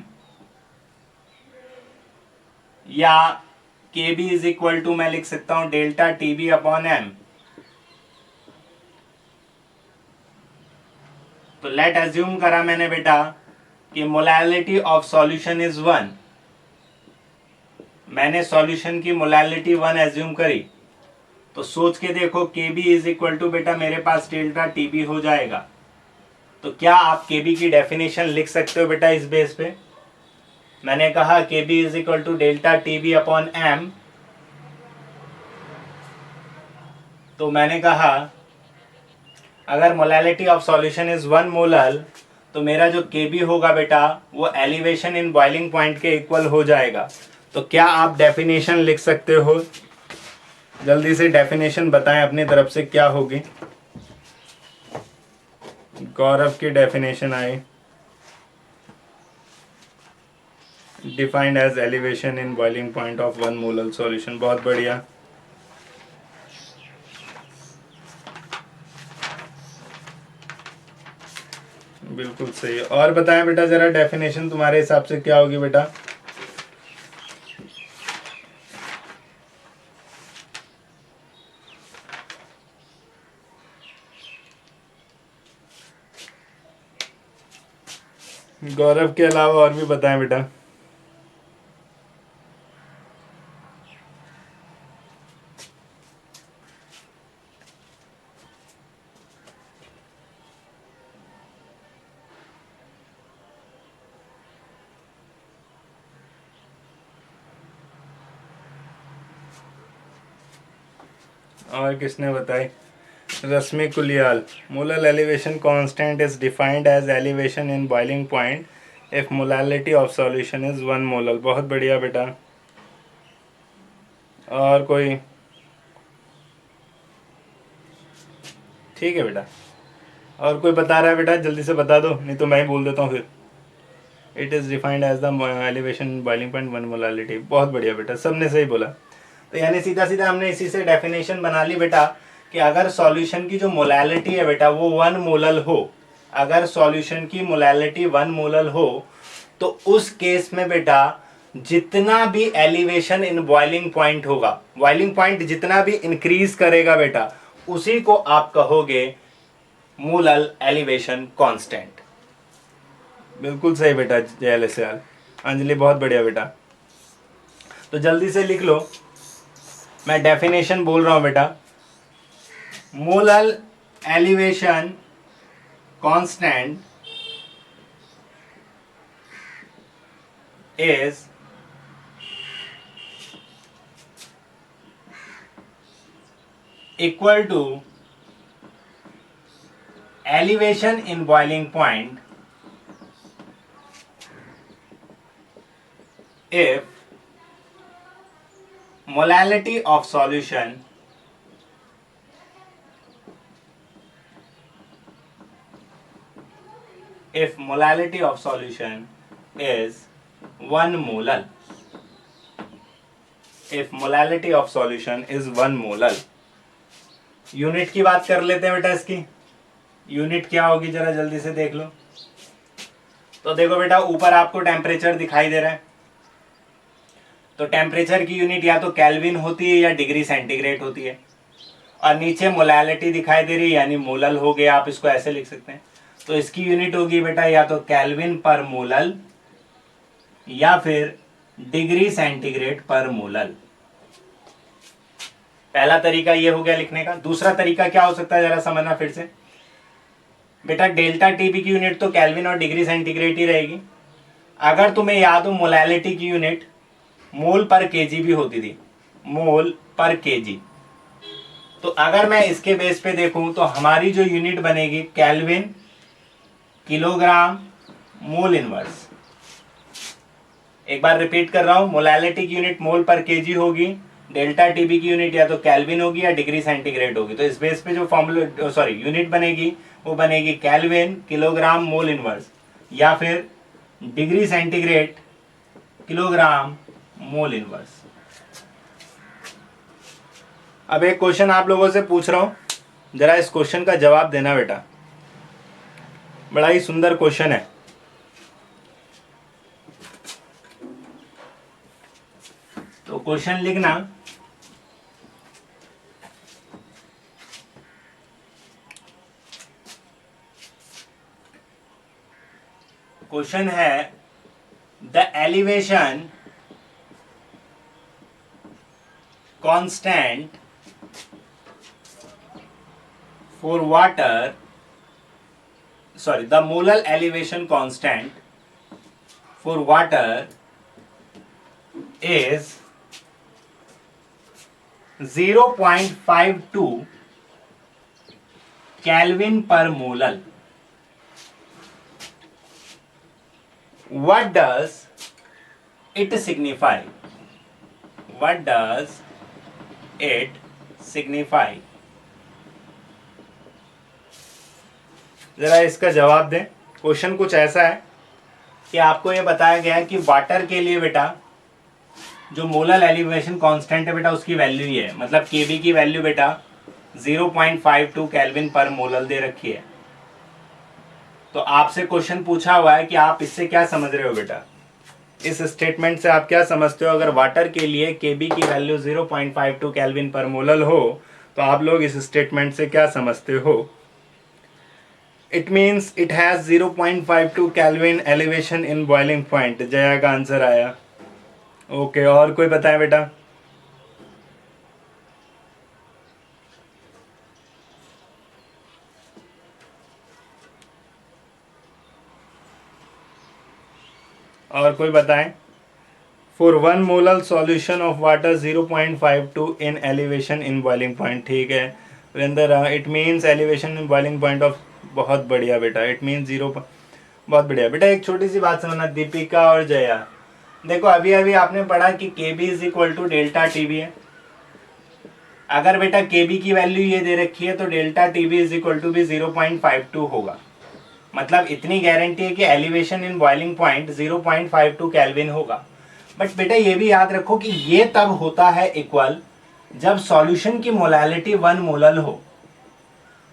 या KB इज इक्वल टू मैं लिख सकता हूं डेल्टा TB अपॉन M। तो लेट अज्यूम करा मैंने बेटा कि मोलैलिटी ऑफ सॉल्यूशन इज 1, मैंने सॉल्यूशन की मोलैलिटी 1 एज्यूम करी, तो सोच के देखो KB इज इक्वल टू बेटा मेरे पास डेल्टा TB हो जाएगा। तो क्या आप KB की डेफिनेशन लिख सकते हो बेटा इस बेस पे? मैंने कहा KB is equal to delta TB upon M, तो मैंने कहा अगर molality of solution is 1 molal, तो मेरा जो KB होगा बेटा वो एलिवेशन इन बॉइलिंग पॉइंट के इक्वल हो जाएगा। तो क्या आप डेफिनेशन लिख सकते हो? जल्दी से डेफिनेशन बताएं अपनी तरफ से क्या होगी। गौरव की डेफिनेशन आई, defined as elevation in boiling point of 1 molal solution. बहुत बढ़िया, बिल्कुल सही। और बताएं बेटा जरा डेफिनेशन तुम्हारे हिसाब से क्या होगी बेटा? गौरव के अलावा और भी बताएं बेटा। और किसने बताई? Rashmi Kuliyal, molal elevation constant is defined as elevation in boiling point if molality of solution is 1 molal. बहुत बढ़िया बेटा। और कोई? ठीक है बेटा। और कोई बता रहा है बेटा? जल्दी से बता दो, नहीं तो मैं ही बोल देता हूँ फिर। It is defined as the elevation boiling point 1 molality. बहुत बढ़िया बेटा, सबने सही बोला। तो यानी सीधा सीधा हमने इसी से डेफिनेशन बना ली बेटा कि अगर सॉल्यूशन की जो मोलालिटी है बेटा वो 1 मोलल हो, अगर सॉल्यूशन की मोलालिटी 1 मोलल हो तो उस केस में बेटा जितना भी एलिवेशन इन बॉइलिंग पॉइंट होगा, बॉइलिंग पॉइंट जितना भी इंक्रीज करेगा बेटा, उसी को आप कहोगे मोलल एलिवेशन कांस्टेंट। बिल्कुल सही बेटा जयलस्याल। अंजलि बहुत बढ़िया बेटा। तो जल्दी से लिख लो, मैं डेफिनेशन बोल रहा हूं बेटा। Molal elevation constant is equal to elevation in boiling point if molality of solution is 1 molal, if molality of solution is 1 molal। Unit की बात कर लेते हैं बेटा। इसकी यूनिट क्या होगी जरा जल्दी से देख लो। तो देखो बेटा ऊपर आपको टेम्परेचर दिखाई दे रहा है, तो टेम्परेचर की यूनिट या तो केल्विन होती है या डिग्री सेंटीग्रेड होती है, और नीचे मोलालिटी दिखाई दे रही है यानी मोलल हो गया, आप इसको ऐसे लिख सकते हैं। तो इसकी यूनिट होगी बेटा या तो केल्विन पर मोलल या फिर डिग्री सेंटीग्रेड पर मोलल। पहला तरीका ये हो गया लिखने का। दूसरा तरीका क्या हो सकता है जरा समझना फिर से बेटा। डेल्टा टीबी की यूनिट तो केल्विन और डिग्री सेंटीग्रेड ही रहेगी। अगर तुम्हें याद हो मोलालिटी की यूनिट मोल पर केजी भी होती थी, मोल पर केजी। तो अगर मैं इसके बेस पे देखूं तो हमारी जो यूनिट बनेगी केल्विन किलोग्राम मोल इनवर्स। एक बार रिपीट कर रहा हूं, मोलालिटी की यूनिट मोल पर केजी होगी, डेल्टा टीबी की यूनिट या तो केल्विन होगी या डिग्री सेंटीग्रेड होगी। तो इस बेस पे जो फॉर्मूला यूनिट बनेगी वो बनेगी केल्विन किलोग्राम मोल इनवर्स या फिर degree centigrade kilogram mole inverse. अब एक क्वेश्चन आप लोगों से पूछ रहा हूं, जरा इस क्वेश्चन का जवाब देना बेटा। बड़ा ही सुंदर क्वेश्चन है। तो क्वेश्चन लिखना, क्वेश्चन है the elevation constant for water, the molar elevation constant for water is 0.52 Kelvin per molal. What does it signify? What does it signify? जरा इसका जवाब दें। क्वेश्चन कुछ ऐसा है कि आपको ये बताया गया है कि वाटर के लिए बेटा जो मोलल एलिवेशन कांस्टेंट है बेटा उसकी वैल्यू ही है, मतलब केबी की वैल्यू बेटा 0.52 केल्विन पर मोलल दे रखी है। तो आपसे क्वेश्चन पूछा हुआ है कि आप इससे क्या समझ रहे हो बेटा, इस स्टेटमेंट से आप क्या समझते हो? अगर वाटर के लिए Kb की वैल्यू 0.52 केल्विन पर मोलल हो तो आप लोग इस स्टेटमेंट से क्या समझते हो? It means it has 0.52 kelvin elevation in boiling point. Jaya का आंसर आया। ओके, और कोई बताए बेटा? और कोई बताएं? For 1 molal solution of water 0.52 in elevation in boiling point. ठीक है Virendra, it means elevation in boiling point of, बहुत बढ़िया बेटा, इट मीन्स 0, बहुत बढ़िया बेटा। एक छोटी सी बात समझना दीपिका और जया, देखो अभी अभी आपने पढ़ा कि Kb is equal to delta TB है। अगर बेटा Kb की वैल्यू ये दे रखी है तो delta TB is equal to भी 0.52 होगा। मतलब इतनी गारंटी है कि elevation in boiling point 0.52 kelvin होगा। बट बेटा ये भी याद रखो कि ये तब होता है इक्वल जब सॉल्यूशन की मोलैलिटी 1 मोलल हो।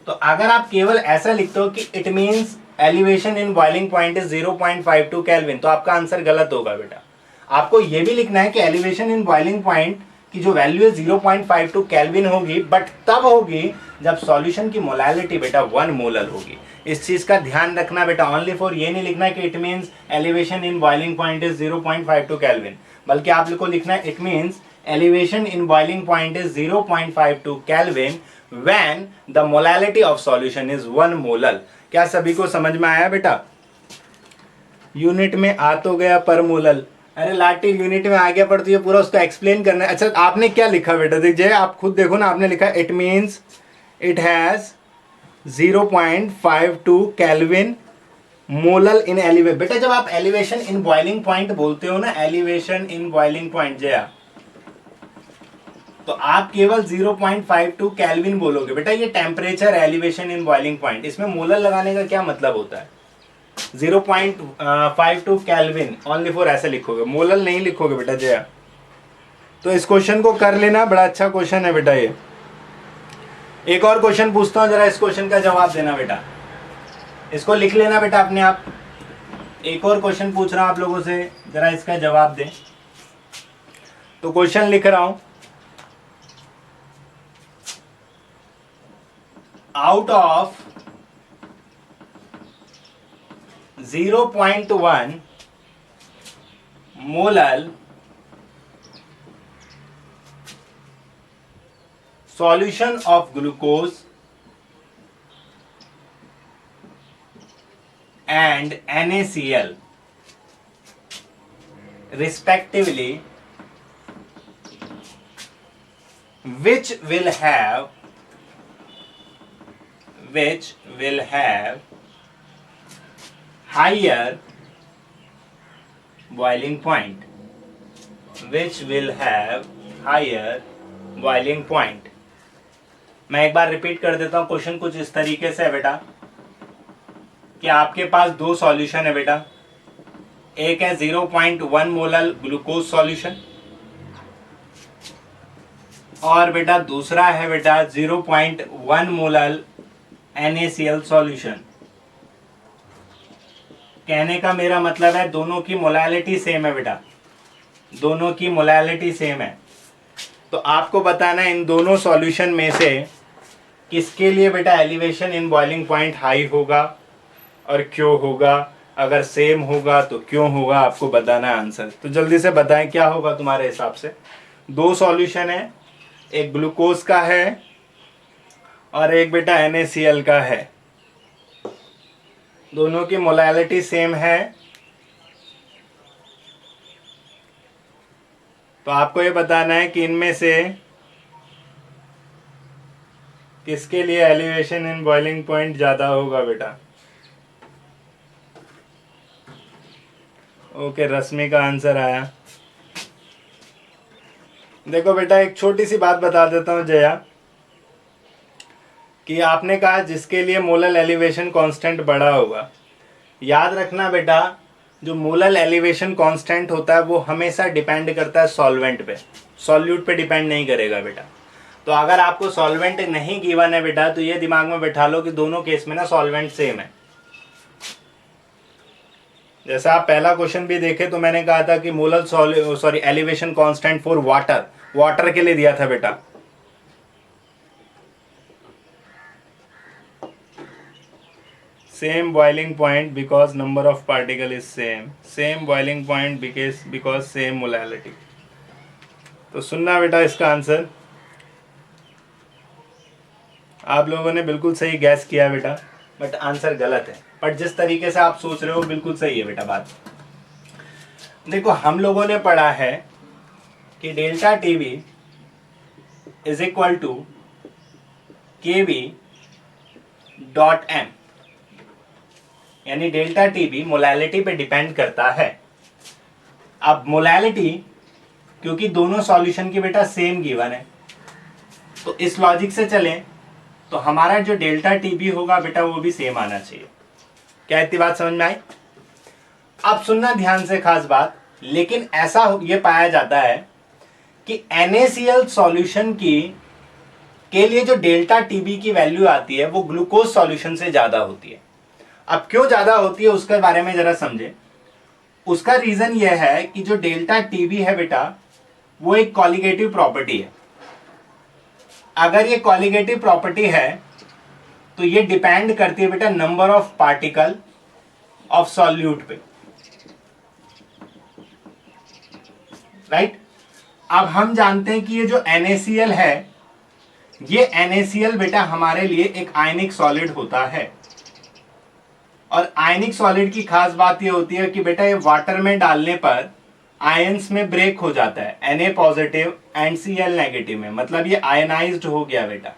तो अगर आप केवल ऐसा लिखते हो कि it means elevation in boiling point is 0.52 kelvin, तो आपका आंसर गलत होगा बेटा। आपको ये भी लिखना है कि एलिवेशन इन बॉइलिंग पॉइंट की जो वैल्यू है 0.52 केल्विन होगी, बट तब होगी जब सॉल्यूशन की मोलैलिटी बेटा 1 मोलल होगी। इस चीज का ध्यान रखना बेटा। ओनली फॉर ये नहीं लिखना कि it means elevation in boiling point is 0.52 kelvin, बल्कि आप लोग को लिखना है it means elevation in boiling point is 0.52 kelvin when the molality of solution is 1 molal. क्या सभी को समझ में आया बेटा? यूनिट में आ तो गया पर मोलल। अरे लाटी यूनिट में आ गया पर तो ये पूरा उसका एक्सप्लेन करना है। अच्छा आपने क्या लिखा बेटा? देखिए आप खुद देखो ना, आपने लिखा it means it has 0.52 kelvin molal in elevation. बेटा जब आप एलिवेशन इन बॉइलिंग पॉइंट बोलते हो ना, elevation in boiling point Jaya, तो आप केवल 0.52 केल्विन बोलोगे बेटा। ये temperature elevation in boiling point, इसमें मोलल लगाने का क्या मतलब होता है? 0.52 केल्विन ओनली फॉर ऐसे लिखोगे, मोलल नहीं लिखोगे बेटा जया। तो इस क्वेश्चन को कर लेना, बड़ा अच्छा क्वेश्चन है बेटा ये। एक और क्वेश्चन पूछता हूं, जरा इस क्वेश्चन का जवाब देना बेटा। इसको लिख लेना बेटा अपने आप। एक और क्वेश्चन पूछ रहा हूं आप लोगों से, जरा इसका जवाब दें। तो क्वेश्चन लिख रहा हूं, out of 0.1 molal solution of glucose and NaCl respectively, which will have higher boiling point, which will have higher boiling point। मैं एक बार रिपीट कर देता हूं। क्वेश्चन कुछ इस तरीके से है बेटा कि आपके पास दो सॉल्यूशन है बेटा। एक है 0.1 मोलल ग्लूकोज सॉल्यूशन, और बेटा दूसरा है बेटा 0.1 मोलल NaCl सॉल्यूशन। कहने का मेरा मतलब है दोनों की मोलैलिटी सेम है बेटा, दोनों की मोलैलिटी सेम है। तो आपको बताना है इन दोनों सॉल्यूशन में से किसके लिए बेटा elevation in boiling point high होगा और क्यों होगा। अगर सेम होगा तो क्यों होगा, आपको बताना है आंसर। तो जल्दी से बताएं क्या होगा तुम्हारे हिसाब से। दो सॉल्यूशन है, एक ग्लूकोज का है और एक बेटा NaCl का है। दोनों की मोलैलिटी सेम है। तो आपको ये बताना है कि इनमें से किसके लिए एलिवेशन इन बॉइलिंग पॉइंट ज्यादा होगा बेटा। ओके, रश्मि का आंसर आया। देखो बेटा एक छोटी सी बात बता देता हूं जया, कि आपने कहा जिसके लिए मोलल एलिवेशन कांस्टेंट बड़ा होगा। याद रखना बेटा जो मोलल एलिवेशन कांस्टेंट होता है वो हमेशा डिपेंड करता है सॉल्वेंट पे, सॉल्यूट पे डिपेंड नहीं करेगा बेटा। तो अगर आपको सॉल्वेंट नहीं गिवन है बेटा तो ये दिमाग में बैठा लो कि दोनों केस में ना सॉल्वेंट सेम है। जैसा आप पहला क्वेश्चन भी देखे तो मैंने कहा था कि molar sorry elevation constant for water, water के लिए दिया था बेटा। Same boiling point because number of particle is same, same boiling point because same molality. तो सुनना बेटा इसका आंसर, आप लोगों ने बिल्कुल सही गैस किया बेटा, बट आंसर गलत है। बट जिस तरीके से आप सोच रहे हो बिल्कुल सही है बेटा बात। देखो हम लोगों ने पढ़ा है कि delta TB is equal to K B dot M, यानी डेल्टा टीबी मोलैलिटी पे डिपेंड करता है। अब मोलैलिटी क्योंकि दोनों सॉल्यूशन की बेटा सेम गिवन है, तो इस लॉजिक से चलें तो हमारा जो डेल्टा टीबी होगा बेटा वो भी सेम आना चाहिए। क्या इतनी बात समझ में आई? अब सुनना ध्यान से खास बात, लेकिन ऐसा ये पाया जाता है कि NaCl सॉल्यूशन की के लिए जो डेल्टा टीबी की वैल्यू आती है वो ग्लूकोज सॉल्यूशन से ज्यादा होती है। अब क्यों ज्यादा होती है उसके बारे में जरा समझे। उसका रीजन यह है कि जो डेल्टा टीबी है बेटा वो एक कॉलिगेटिव प्रॉपर्टी है। अगर ये कॉलिगेटिव प्रॉपर्टी है तो ये डिपेंड करती है बेटा number of particle of solute पे, राइट। अब हम जानते हैं कि ये जो NaCl है, ये NaCl बेटा हमारे लिए एक आयनिक सॉलिड होता है। और आयनिक सॉलिड की खास बात ये होती है कि बेटा ये वाटर में डालने पर आयंस में ब्रेक हो जाता है, Na positive and Cl negative में, मतलब ये आयनाइज्ड हो गया बेटा।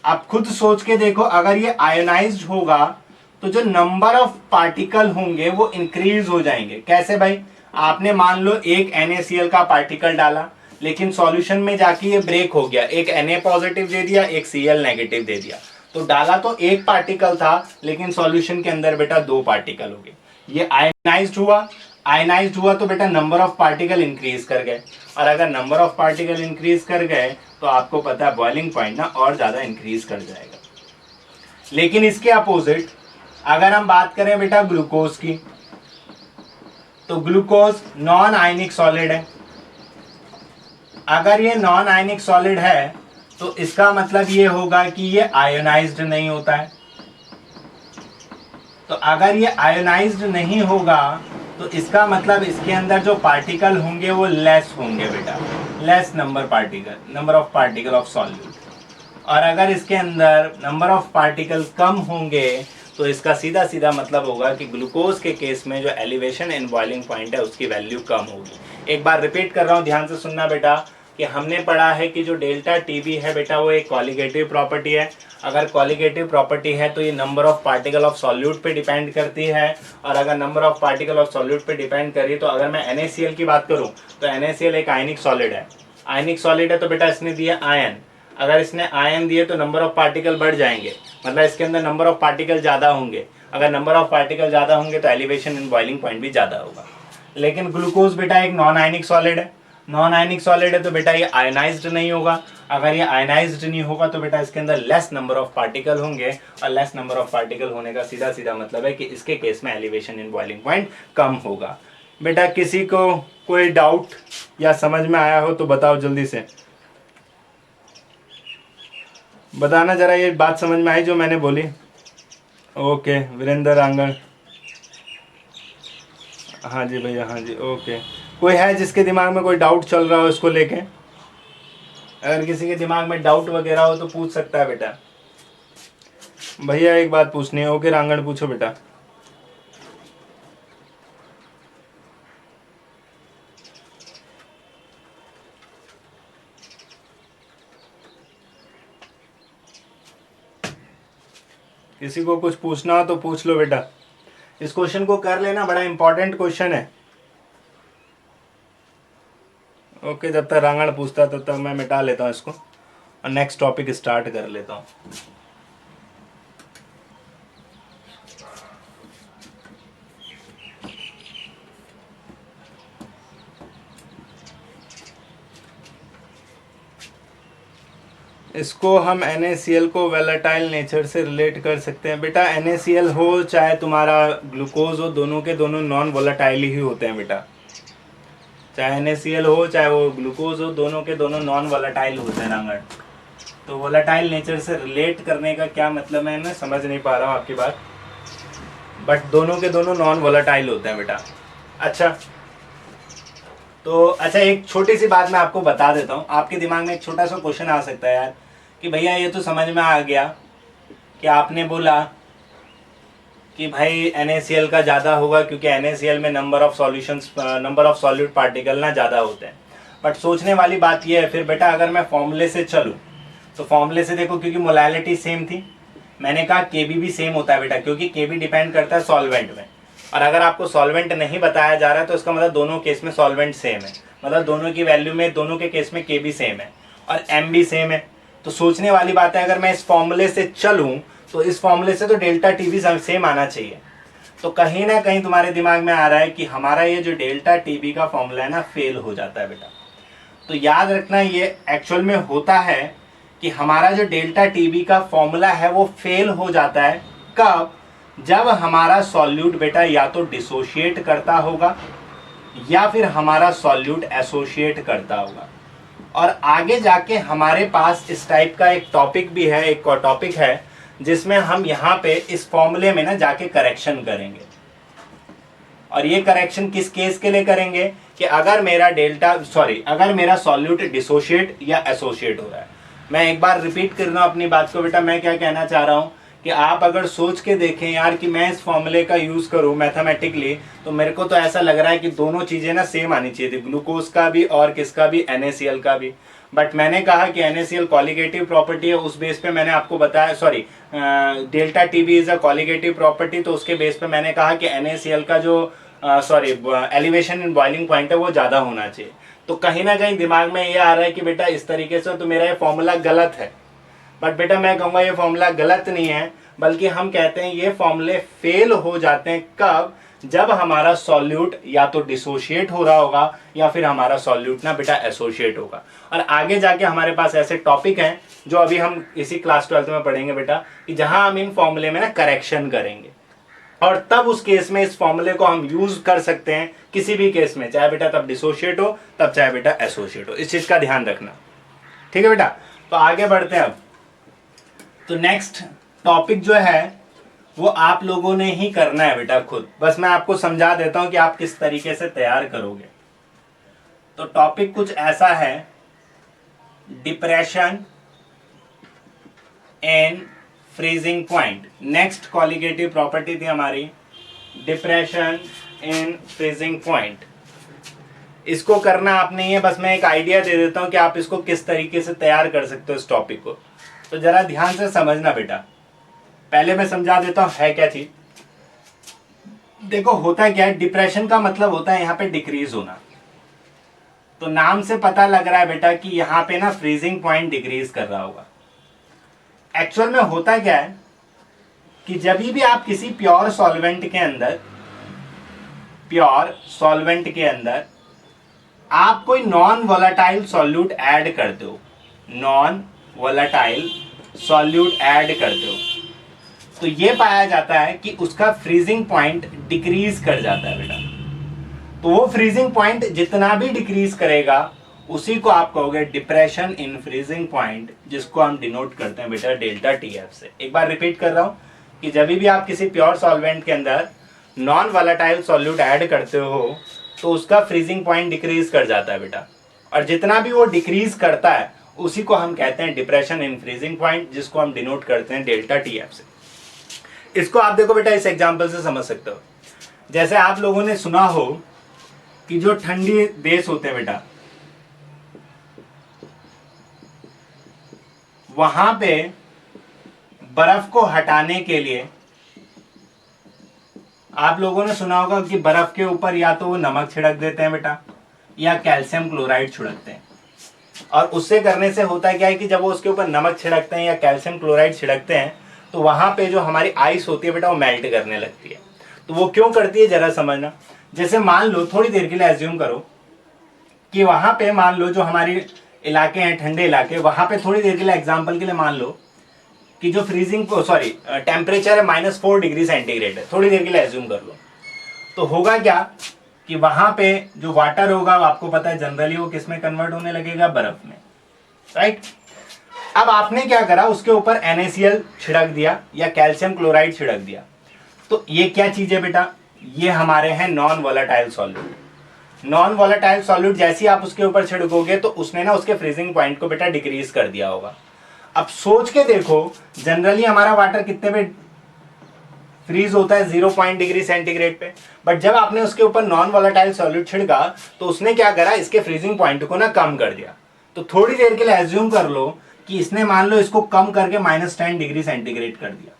आप खुद सोच के देखो, अगर ये आयनाइज्ड होगा तो जो नंबर ऑफ पार्टिकल होंगे वो इंक्रीज हो जाएंगे। कैसे भाई? आपने मान लो एक NaCl का पार्टिकल डाला, लेकिन सॉल्यूशन में जाके ये ब्रेक हो गया, एक Na पॉजिटिव दे दिया, एक Cl नेगेटिव दे दिया, तो डाला तो एक पार्टिकल था लेकिन सॉल्यूशन के अंदर बेटा दो पार्टिकल हो गए। ये आयनाइज्ड हुआ, आयनाइज्ड हुआ तो बेटा नंबर ऑफ पार्टिकल इंक्रीज कर गए, और अगर नंबर ऑफ पार्टिकल इंक्रीज कर गए तो आपको पता है बॉइलिंग पॉइंट ना और ज्यादा इंक्रीज कर जाएगा। लेकिन इसके अपोजिट अगर हम बात करें बेटा ग्लूकोज की, तो ग्लूकोज नॉन आयनिक सॉलिड है। अगर ये नॉन आयनिक सॉलिड है तो इसका मतलब ये होगा कि ये आयोनाइज्ड नहीं होता है। तो अगर ये आयोनाइज्ड नहीं होगा तो इसका मतलब इसके अंदर जो पार्टिकल होंगे वो लेस होंगे बेटा, less number of particle of solute. और अगर इसके अंदर नंबर ऑफ पार्टिकल कम होंगे तो इसका सीधा सीधा मतलब होगा कि ग्लूकोज के केस में जो एलिवेशन इन बॉइलिंग पॉइंट है उसकी वैल्यू कम होगी। एक बार रिपीट कर रहा हूं, ध्यान से सुनना बेटा, कि हमने पढ़ा है कि जो डेल्टा टीबी है बेटा वो एक कॉलिगेटिव प्रॉपर्टी है। अगर कॉलिगेटिव प्रॉपर्टी है तो ये number of particle of solute पे डिपेंड करती है, और अगर number of particle of solute पे डिपेंड करी तो अगर मैं NaCl की बात करूं तो NaCl एक आयनिक सॉलिड है। आयनिक सॉलिड है तो बेटा इसने दिया आयन, अगर इसने आयन दिए तो नंबर ऑफ पार्टिकल बढ़ जाएंगे, मतलब इसके अंदर नंबर ऑफ पार्टिकल ज्यादा होंगे। अगर नंबर ऑफ पार्टिकल ज्यादा होंगे तो एलिवेशन इन बॉइलिंग पॉइंट भी ज्यादा होगा। लेकिन ग्लूकोज बेटा एक नॉन आयनिक सॉलिड है, नॉन आयनिक सॉलिड है तो बेटा ये आयनाइज्ड नहीं होगा। अगर ये आयनाइज्ड नहीं होगा तो बेटा इसके अंदर लेस नंबर ऑफ पार्टिकल होंगे, और लेस नंबर ऑफ पार्टिकल होने का सीधा सीधा मतलब है कि इसके केस में एलिवेशन इन बॉइलिंग पॉइंट कम होगा। बेटा किसी को कोई डाउट या समझ में आया हो तो बताओ जल्दी से बताना, जरा ये बात समझ में आई जो मैंने बोली? ओके वीरेंद्र आंगन, हाँ जी भैया, हाँ जी, ओके। कोई है जिसके दिमाग में कोई डाउट चल रहा हो इसको लेके? अगर किसी के दिमाग में डाउट वगैरह हो तो पूछ सकता है बेटा। भैया एक बात पूछनी है। ओके रांगड़, पूछो बेटा। किसी को कुछ पूछना हो तो पूछ लो बेटा। इस क्वेश्चन को कर लेना, बड़ा इंपॉर्टेंट क्वेश्चन है। ओके, जब तक रांगड़ पूछता है तब तक मैं मिटा लेता हूँ इसको और नेक्स्ट टॉपिक स्टार्ट कर लेता हूँ। इसको हम NaCl को वोलेटाइल नेचर से रिलेट कर सकते हैं बेटा। NaCl हो चाहे तुम्हारा ग्लूकोज हो, दोनों के दोनों नॉन वोलेटाइल ही होते हैं बेटा। चाहे NaCl हो चाहे वो ग्लूकोज हो, दोनों के दोनों नॉन वोलेटाइल होते हैं रांगड़। तो वोलेटाइल नेचर से रिलेट करने का क्या मतलब है, मैं समझ नहीं पा रहा हूँ आपकी बात, बट दोनों के दोनों नॉन वोलेटाइल होते हैं बेटा। अच्छा तो अच्छा, एक छोटी सी बात मैं आपको बता देता हूँ। आपके दिमाग में एक छोटा सा क्वेश्चन आ सकता है यार कि भैया ये तो समझ में आ गया कि आपने बोला कि भाई NaCl का ज़्यादा होगा क्योंकि NaCl में नंबर ऑफ सॉल्यूट पार्टिकल ना ज़्यादा होते हैं। बट सोचने वाली बात ये है फिर बेटा, अगर मैं फॉर्मूले से चलूँ तो फॉर्मूले से देखो, क्योंकि मोलैलिटी सेम थी, मैंने कहा Kb भी सेम होता है बेटा, क्योंकि Kb डिपेंड करता है सॉल्वेंट में। और अगर आपको सॉल्वेंट नहीं बताया जा रहा है तो इसका मतलब दोनों केस में सॉल्वेंट सेम है, मतलब दोनों की वैल्यू में, दोनों के केस में Kb सेम है और M भी सेम है। तो सोचने वाली बात है, अगर मैं इस फॉर्मूले से चलूँ तो इस फॉर्मूले से तो डेल्टा टी भी सेम आना चाहिए। तो कहीं ना कहीं तुम्हारे दिमाग में आ रहा है कि हमारा ये जो डेल्टा टीबी का फॉर्मूला है ना, फेल हो जाता है बेटा। तो याद रखना, ये एक्चुअल में होता है कि हमारा जो डेल्टा टीबी का फॉर्मूला है वो फेल हो जाता है कब, जब हमारा सॉल्यूट बेटा या तो डिसोशिएट करता होगा या फिर हमारा सॉल्यूट एसोशिएट करता होगा। और आगे जाके हमारे पास इस टाइप का एक टॉपिक भी है, एक टॉपिक है जिसमें हम यहाँ पे इस फॉर्मूले में ना जाके करेक्शन करेंगे। और ये करेक्शन किस केस के लिए करेंगे कि अगर मेरा सॉल्यूट डिसोशिएट या एसोशिएट हो रहा है। मैं एक बार रिपीट कर रहा हूँ अपनी बात को बेटा। मैं क्या कहना चाह रहा हूँ कि आप अगर सोच के देखें यार कि मैं इस फॉर्मूले का यूज करूँ मैथमेटिकली, तो मेरे को तो ऐसा लग रहा है कि दोनों चीजें ना सेम आनी चाहिए थी, ग्लूकोज का भी और किसका भी, NaCl का भी। बट मैंने कहा कि NaCl कॉलिगेटिव प्रॉपर्टी है, उस बेस पे मैंने आपको बताया, delta TB is a colligative property, तो उसके बेस पे मैंने कहा कि NaCl का जो एलिवेशन इन बॉइलिंग पॉइंट है वो ज्यादा होना चाहिए। तो कहीं ना कहीं दिमाग में ये आ रहा है कि बेटा इस तरीके से तो मेरा ये फॉर्मूला गलत है। बट बेटा मैं कहूँगा ये फॉर्मूला गलत नहीं है, बल्कि हम कहते हैं ये फॉर्मूले फेल हो जाते हैं कब, जब हमारा सॉल्यूट या तो डिसोशिएट हो रहा होगा या फिर हमारा सॉल्यूट ना बेटा एसोशिएट होगा। और आगे जाके हमारे पास ऐसे टॉपिक हैं जो अभी हम इसी क्लास 12 में पढ़ेंगे बेटा, कि जहां हम इन फॉर्मूले में ना करेक्शन करेंगे, और तब उस केस में इस फॉर्मूले को हम यूज कर सकते हैं किसी भी केस में, चाहे बेटा तब डिसोशिएट हो तब चाहे बेटा एसोशिएट हो। इस चीज का ध्यान रखना, ठीक है बेटा। तो आगे बढ़ते हैं अब। तो नेक्स्ट टॉपिक जो है वो आप लोगों ने ही करना है बेटा खुद। बस मैं आपको समझा देता हूं कि आप किस तरीके से तैयार करोगे। तो टॉपिक कुछ ऐसा है, depression in freezing point. Next colligative property थी हमारी डिप्रेशन इन फ्रीजिंग पॉइंट। इसको करना आपने ही है, बस मैं एक आइडिया दे देता हूं कि आप इसको किस तरीके से तैयार कर सकते हो इस टॉपिक को। तो जरा ध्यान से समझना बेटा। पहले मैं समझा देता हूं है क्या चीज। देखो होता क्या है, डिप्रेशन का मतलब होता है यहाँ पे डिक्रीज होना। तो नाम से पता लग रहा है बेटा कि यहाँ पे ना फ्रीजिंग पॉइंट डिक्रीज कर रहा होगा। एक्चुअल में होता क्या है कि जब भी आप किसी प्योर सॉल्वेंट के अंदर आप कोई नॉन वोलेटाइल सॉल्यूट ऐड करते हो, नॉन वोलेटाइल सॉल्यूट ऐड करते हो, तो ये पाया जाता है कि उसका फ्रीजिंग पॉइंट डिक्रीज कर जाता है बेटा। तो वो फ्रीजिंग पॉइंट जितना भी डिक्रीज करेगा उसी को आप कहोगे डिप्रेशन इन फ्रीजिंग पॉइंट, जिसको हम डिनोट करते हैं बेटा डेल्टा टीएफ से। एक बार रिपीट कर रहा हूं कि जब भी आप किसी प्योर सॉल्वेंट के अंदर नॉन वोलेटाइल सॉल्यूट ऐड करते हो तो उसका फ्रीजिंग पॉइंट डिक्रीज कर जाता है बेटा, और जितना भी वो डिक्रीज करता है उसी को हम कहते हैं डिप्रेशन इन फ्रीजिंग पॉइंट, जिसको हम डिनोट करते हैं डेल्टा टीएफ से। इसको आप देखो बेटा इस एग्जांपल से समझ सकते हो। जैसे आप लोगों ने सुना हो कि जो ठंडी देश होते हैं बेटा, वहां पे बर्फ को हटाने के लिए आप लोगों ने सुना होगा कि बर्फ के ऊपर या तो वो नमक छिड़क देते हैं बेटा या कैल्शियम क्लोराइड छिड़कते हैं। और उससे करने से होता है क्या है कि जब वो उसके ऊपर नमक छिड़कते हैं या कैल्शियम क्लोराइड छिड़कते हैं तो वहां पे जो हमारी आइस होती है बेटा वो मेल्ट करने लगती है। तो वो क्यों करती है जरा समझना। जैसे मान लो थोड़ी देर के लिए एज्यूम करो कि वहां पे मान लो जो हमारी इलाके हैं, ठंडे इलाके, वहां पे थोड़ी देर के लिए एग्जाम्पल के लिए मान लो कि जो फ्रीजिंग टेम्परेचर है -4 डिग्री सेंटीग्रेड है, थोड़ी देर के लिए एज्यूम कर लो, तो होगा क्या कि वहां पे जो वाटर होगा आपको पता है जनरली वो किस में कन्वर्ट होने लगेगा, बर्फ में, राइट। अब आपने क्या करा, उसके ऊपर NaCl छिड़क दिया या कैल्शियम क्लोराइड छिड़क दिया, तो ये क्या चीज है बेटा, ये हमारे हैं non volatile solute. Non volatile solute जैसे ही आप उसके ऊपर छिड़कोगे तो उसने ना उसके फ्रीजिंग पॉइंट को बेटा डिक्रीज कर दिया होगा। अब सोच के देखो, जनरली हमारा वाटर कितने पे फ्रीज होता है, 0 डिग्री सेंटीग्रेड पे, बट जब आपने उसके ऊपर नॉन वोलेटाइल सॉल्यूट छिड़का तो उसने क्या करा, इसके फ्रीजिंग पॉइंट को ना कम कर दिया। तो थोड़ी देर के लिए एज्यूम कर लो कि इसने मान लो इसको कम करके -10 डिग्री सेंटीग्रेड कर दिया,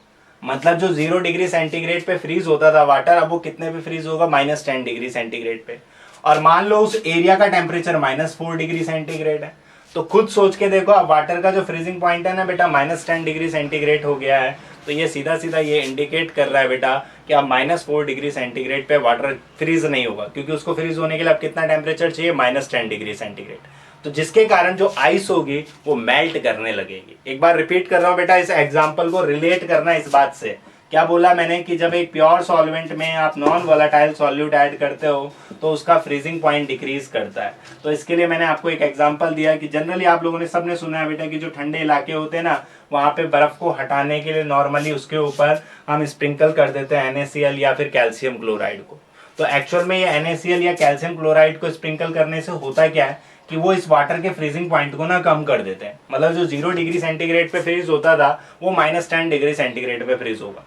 मतलब जो 0 डिग्री सेंटीग्रेड पे फ्रीज होता था वाटर, अब वो कितने पे फ्रीज होगा, -10 डिग्री सेंटीग्रेड पे। और मान लो उस एरिया का टेम्परेचर -4 डिग्री सेंटीग्रेड है, तो खुद सोच के देखो, अब वाटर का जो फ्रीजिंग पॉइंट है ना बेटा -10 डिग्री सेंटीग्रेड हो गया है, तो ये सीधा सीधा ये इंडिकेट कर रहा है बेटा कि अब -4 डिग्री सेंटीग्रेड पे वाटर फ्रीज नहीं होगा, क्योंकि उसको फ्रीज होने के लिए अब कितना टेम्परेचर चाहिए, -10 डिग्री सेंटीग्रेड। तो जिसके कारण जो आइस होगी वो मेल्ट करने लगेगी। एक बार रिपीट कर रहा हूं बेटा, इस एग्जांपल को रिलेट करना इस बात से, क्या बोला मैंने कि जब एक प्योर सॉल्वेंट में आप नॉन वोलेटाइल सॉल्यूट ऐड करते हो तो उसका फ्रीजिंग पॉइंट डिक्रीज करता है। तो इसके लिए मैंने आपको एक एग्जांपल दिया कि जनरली आप लोगों ने सबने सुना है बेटा कि जो ठंडे इलाके होते हैं ना, वहां पे बर्फ को हटाने के लिए नॉर्मली उसके ऊपर हम स्प्रिंकल कर देते हैं NaCl या फिर कैल्शियम क्लोराइड को। तो एक्चुअल में ये NaCl या कैल्शियम क्लोराइड को स्प्रिंकल करने से होता क्या है कि वो इस वाटर के फ्रीजिंग पॉइंट को ना कम कर देते हैं, मतलब जो 0 डिग्री सेंटीग्रेड पे फ्रीज होता था वो -10 डिग्री सेंटीग्रेड पे फ्रीज होगा।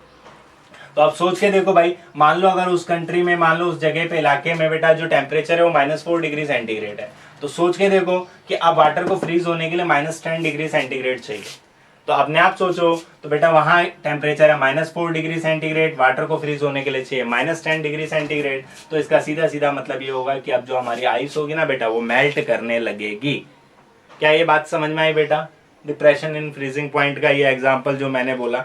तो आप सोच के देखो भाई, मान लो अगर उस कंट्री में, मान लो उस जगह पे, इलाके में बेटा जो टेम्परेचर है वो -4 डिग्री सेंटीग्रेड है, तो सोच के देखो कि अब वाटर को फ्रीज होने के लिए -10 डिग्री सेंटीग्रेड चाहिए। तो अपने आप सोचो तो बेटा वहां टेम्परेचर है -4 डिग्री सेंटीग्रेड, वाटर को फ्रीज होने के लिए चाहिए -10 डिग्री सेंटीग्रेड, तो इसका सीधा सीधा मतलब ये होगा कि अब जो हमारी आइस होगी ना बेटा वो मेल्ट करने लगेगी। क्या ये बात समझ में आई बेटा, डिप्रेशन इन फ्रीजिंग पॉइंट का ये एग्जाम्पल जो मैंने बोला।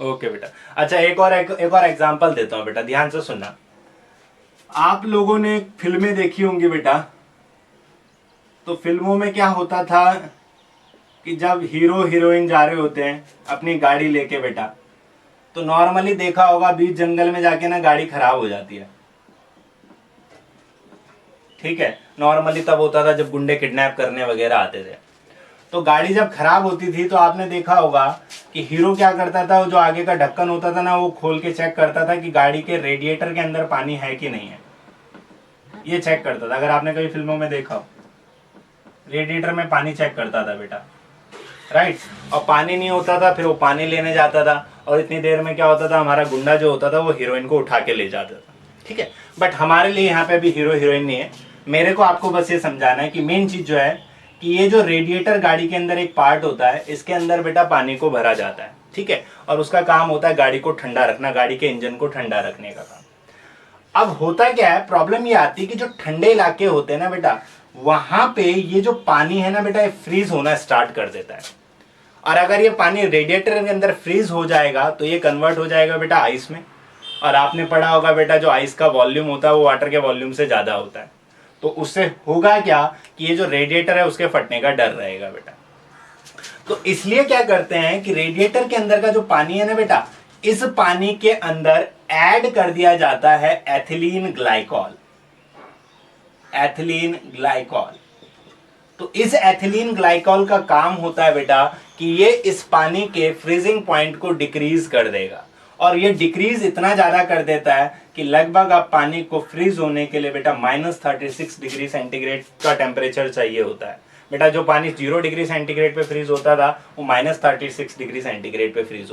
ओके बेटा, अच्छा एक और एग्जांपल देता हूं बेटा, ध्यान से सुनना। आप लोगों ने फिल्में देखी होंगी बेटा, तो फिल्मों में क्या होता था कि जब हीरो हीरोइन जा रहे होते हैं अपनी गाड़ी लेके बेटा, तो नॉर्मली देखा होगा बीच जंगल में जाके ना गाड़ी खराब हो जाती है, ठीक है। नॉर्मली तब होता था जब गुंडे किडनैप करने वगैरह आते थे, तो गाड़ी जब खराब होती थी तो आपने देखा होगा कि हीरो क्या करता था, वो जो आगे का ढक्कन होता था ना वो खोल के चेक करता था कि गाड़ी के रेडिएटर के अंदर पानी है कि नहीं है, ये चेक करता था। अगर आपने कई फिल्मों में देखा हो, रेडिएटर में पानी चेक करता था बेटा, राइट। और पानी नहीं होता था फिर वो पानी लेने जाता था, और इतनी देर में क्या होता था, हमारा गुंडा जो होता था वो हीरोइन को उठा के ले जाता था, ठीक है। बट हमारे लिए यहाँ पे अभी हीरो हीरोइन नहीं है, मेरे को आपको बस ये समझाना है कि मेन चीज जो है कि ये जो रेडिएटर गाड़ी के अंदर एक पार्ट होता है, इसके अंदर बेटा पानी को भरा जाता है, ठीक है, और उसका काम होता है गाड़ी को ठंडा रखना, गाड़ी के इंजन को ठंडा रखने का काम। अब होता क्या है, प्रॉब्लम ये आती है कि जो ठंडे इलाके होते हैं ना बेटा, वहां पे ये जो पानी है ना बेटा ये फ्रीज होना स्टार्ट कर देता है, और अगर ये पानी रेडिएटर के अंदर फ्रीज हो जाएगा तो ये कन्वर्ट हो जाएगा बेटा आइस में, और आपने पढ़ा होगा बेटा जो आइस का वॉल्यूम होता है वो वाटर के वॉल्यूम से ज्यादा होता है, तो उससे होगा क्या कि ये जो रेडिएटर है उसके फटने का डर रहेगा बेटा। तो इसलिए क्या करते हैं कि रेडिएटर के अंदर का जो पानी है ना बेटा, इस पानी के अंदर ऐड कर दिया जाता है एथिलीन ग्लाइकॉल। एथिलीन ग्लाइकॉल, तो इस एथिलीन ग्लाइकॉल का काम होता है बेटा कि ये इस पानी के फ्रीजिंग पॉइंट को डिक्रीज कर देगा, और ये डिक्रीज इतना ज्यादा कर देता है कि लगभग आप पानी को फ्रीज होने के लिए बेटा -36 डिग्री सेंटीग्रेड का टेम्परेचर चाहिए होता है बेटा। जो पानी 0 डिग्री सेंटीग्रेड पे फ्रीज होता था वो -36 डिग्री सेंटीग्रेड पे फ्रीज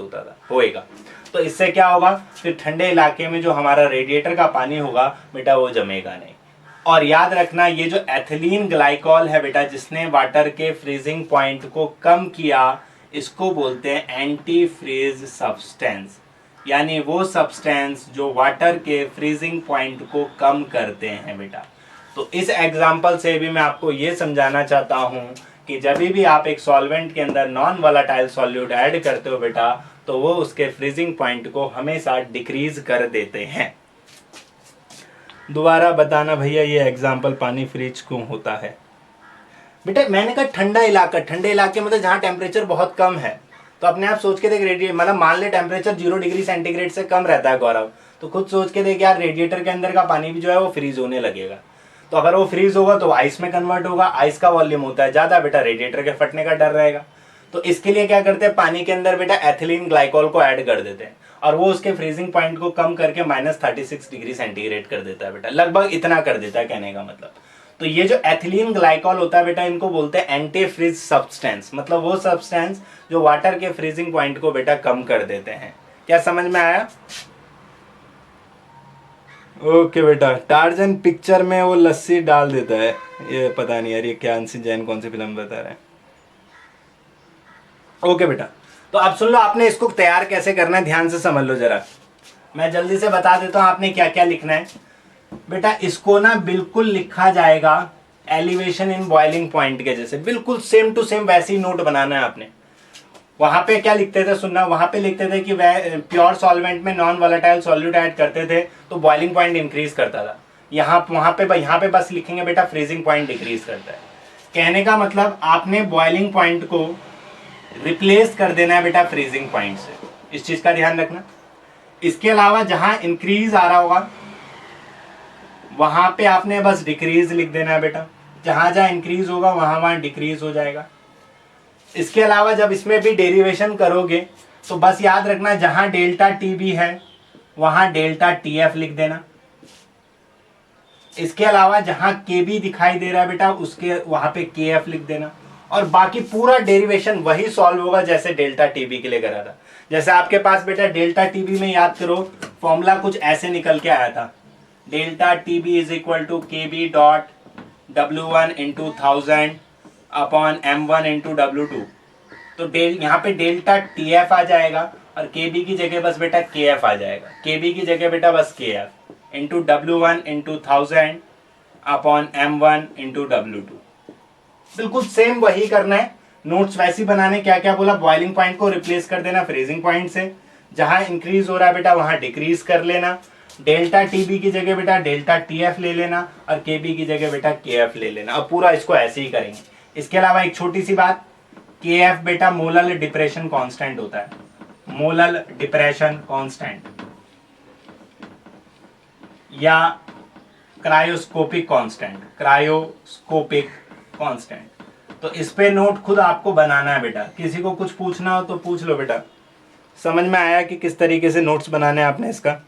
होएगा। तो इससे क्या होगा, फिर ठंडे इलाके में जो हमारा रेडिएटर का पानी होगा बेटा वो जमेगा नहीं। और याद रखना, ये जो एथिलीन ग्लाइकॉल है बेटा, जिसने वाटर के फ्रीजिंग पॉइंट को कम किया, इसको बोलते हैं एंटी फ्रीज सब्सटेंस, यानी वो सब्सटेंस जो वाटर के फ्रीजिंग पॉइंट को कम करते हैं बेटा। तो इस एग्जाम्पल से भी मैं आपको ये समझाना चाहता हूं कि जब भी आप एक सॉल्वेंट के अंदर नॉन वोलेटाइल सॉल्यूट ऐड करते हो बेटा, तो वो उसके फ्रीजिंग पॉइंट को हमेशा डिक्रीज कर देते हैं। दोबारा बताना भैया ये एग्जाम्पल पानी फ्रीज क्यों होता है। बेटा मैंने कहा ठंडा इलाका, ठंडे इलाके मतलब जहाँ टेम्परेचर बहुत कम है, तो अपने आप सोच के देख रेडिएटर, मतलब मान ले टेम्परेचर 0 डिग्री सेंटीग्रेड से कम रहता है गौरव, तो खुद सोच के देख यार रेडिएटर के अंदर का पानी भी जो है वो फ्रीज होने लगेगा। तो अगर वो फ्रीज होगा तो आइस में कन्वर्ट होगा, आइस का वॉल्यूम होता है ज़्यादा, बेटा रेडिएटर के फटने का डर रहेगा। तो इसके लिए क्या करते हैं, पानी के अंदर बेटा एथिलीन ग्लाइकोल को ऐड कर देते हैं और वो उसके फ्रीजिंग पॉइंट को कम करके -36 डिग्री सेंटीग्रेड कर देता है बेटा, लगभग इतना कर देता है कहने का मतलब। तो ये जो एथिलीन ग्लाइकोल होता है बेटा, इनको बोलते हैं एंटी फ्रीज सब्सटेंस, मतलब वो सब्सटेंस जो वाटर के फ्रीजिंग पॉइंट को बेटा कम कर देते हैं। क्या समझ में आया? ओके बेटा, टार्जन पिक्चर में वो लस्सी डाल देता है, ये पता नहीं यार ये क्या अंशी जैन कौन सी फिल्म बता रहे हैं। ओके बेटा, तो अब सुन लो आपने इसको तैयार कैसे करना है, ध्यान से समझ लो जरा। मैं जल्दी से बता देता हूं आपने क्या क्या लिखना है। बेटा इसको ना बिल्कुल लिखा जाएगा एलिवेशन इन बॉइलिंग पॉइंट के जैसे, बिल्कुल सेम टू सेम वैसे ही नोट बनाना है आपने। वहां पे क्या लिखते थे सुनना, वहां पे लिखते थे कि वह प्योर सॉल्वेंट में नॉन वोलेटाइल सॉल्यूट ऐड करते थे तो बॉइलिंग पॉइंट इंक्रीज करता था। यहाँ पे बस लिखेंगे बेटा फ्रीजिंग पॉइंट डिक्रीज करता है। कहने का मतलब आपने बॉइलिंग पॉइंट को रिप्लेस कर देना है बेटा फ्रीजिंग पॉइंट से, इस चीज का ध्यान रखना। इसके अलावा जहां इंक्रीज आ रहा होगा वहां पे आपने बस डिक्रीज लिख देना है बेटा, जहां जहां इंक्रीज होगा वहां वहां डिक्रीज हो जाएगा। इसके अलावा जब इसमें भी डेरिवेशन करोगे तो बस याद रखना जहां डेल्टा टी बी है वहां डेल्टा टी एफ लिख देना। इसके अलावा जहां के बी दिखाई दे रहा है बेटा उसके वहां पे के एफ लिख देना, और बाकी पूरा डेरिवेशन वही सॉल्व होगा जैसे डेल्टा टीबी के लिए करा था। जैसे आपके पास बेटा डेल्टा टीबी में याद करो फॉर्मूला कुछ ऐसे निकल के आया था, delta TB is equal to K B dot W1 into 1000 upon M1 into W2। तो यहाँ पे डेल्टा TF आ जाएगा और KB की जगह बस बेटा KF आ जाएगा, KB की जगह बेटा बस KF into W1 into 1000 upon M1 into W2। बिल्कुल सेम वही करना है, नोट्स वैसी बनाने। क्या क्या बोला, बॉइलिंग पॉइंट को रिप्लेस कर देना फ्रीजिंग पॉइंट से, जहां इंक्रीज हो रहा है बेटा वहां डिक्रीज कर लेना, डेल्टा टीबी की जगह बेटा डेल्टा टीएफ ले लेना और केबी की जगह बेटा केएफ ले लेना। अब पूरा इसको ऐसे ही करेंगे। इसके अलावा एक छोटी सी बात, केएफ बेटा मोलल डिप्रेशन कांस्टेंट होता है, मोलल डिप्रेशन कांस्टेंट या क्रायोस्कोपिक कांस्टेंट, क्रायोस्कोपिक कांस्टेंट। तो इस पे नोट खुद आपको बनाना है बेटा, किसी को कुछ पूछना हो तो पूछ लो बेटा। समझ में आया कि किस तरीके से नोट्स बनाने हैं आपने इसका?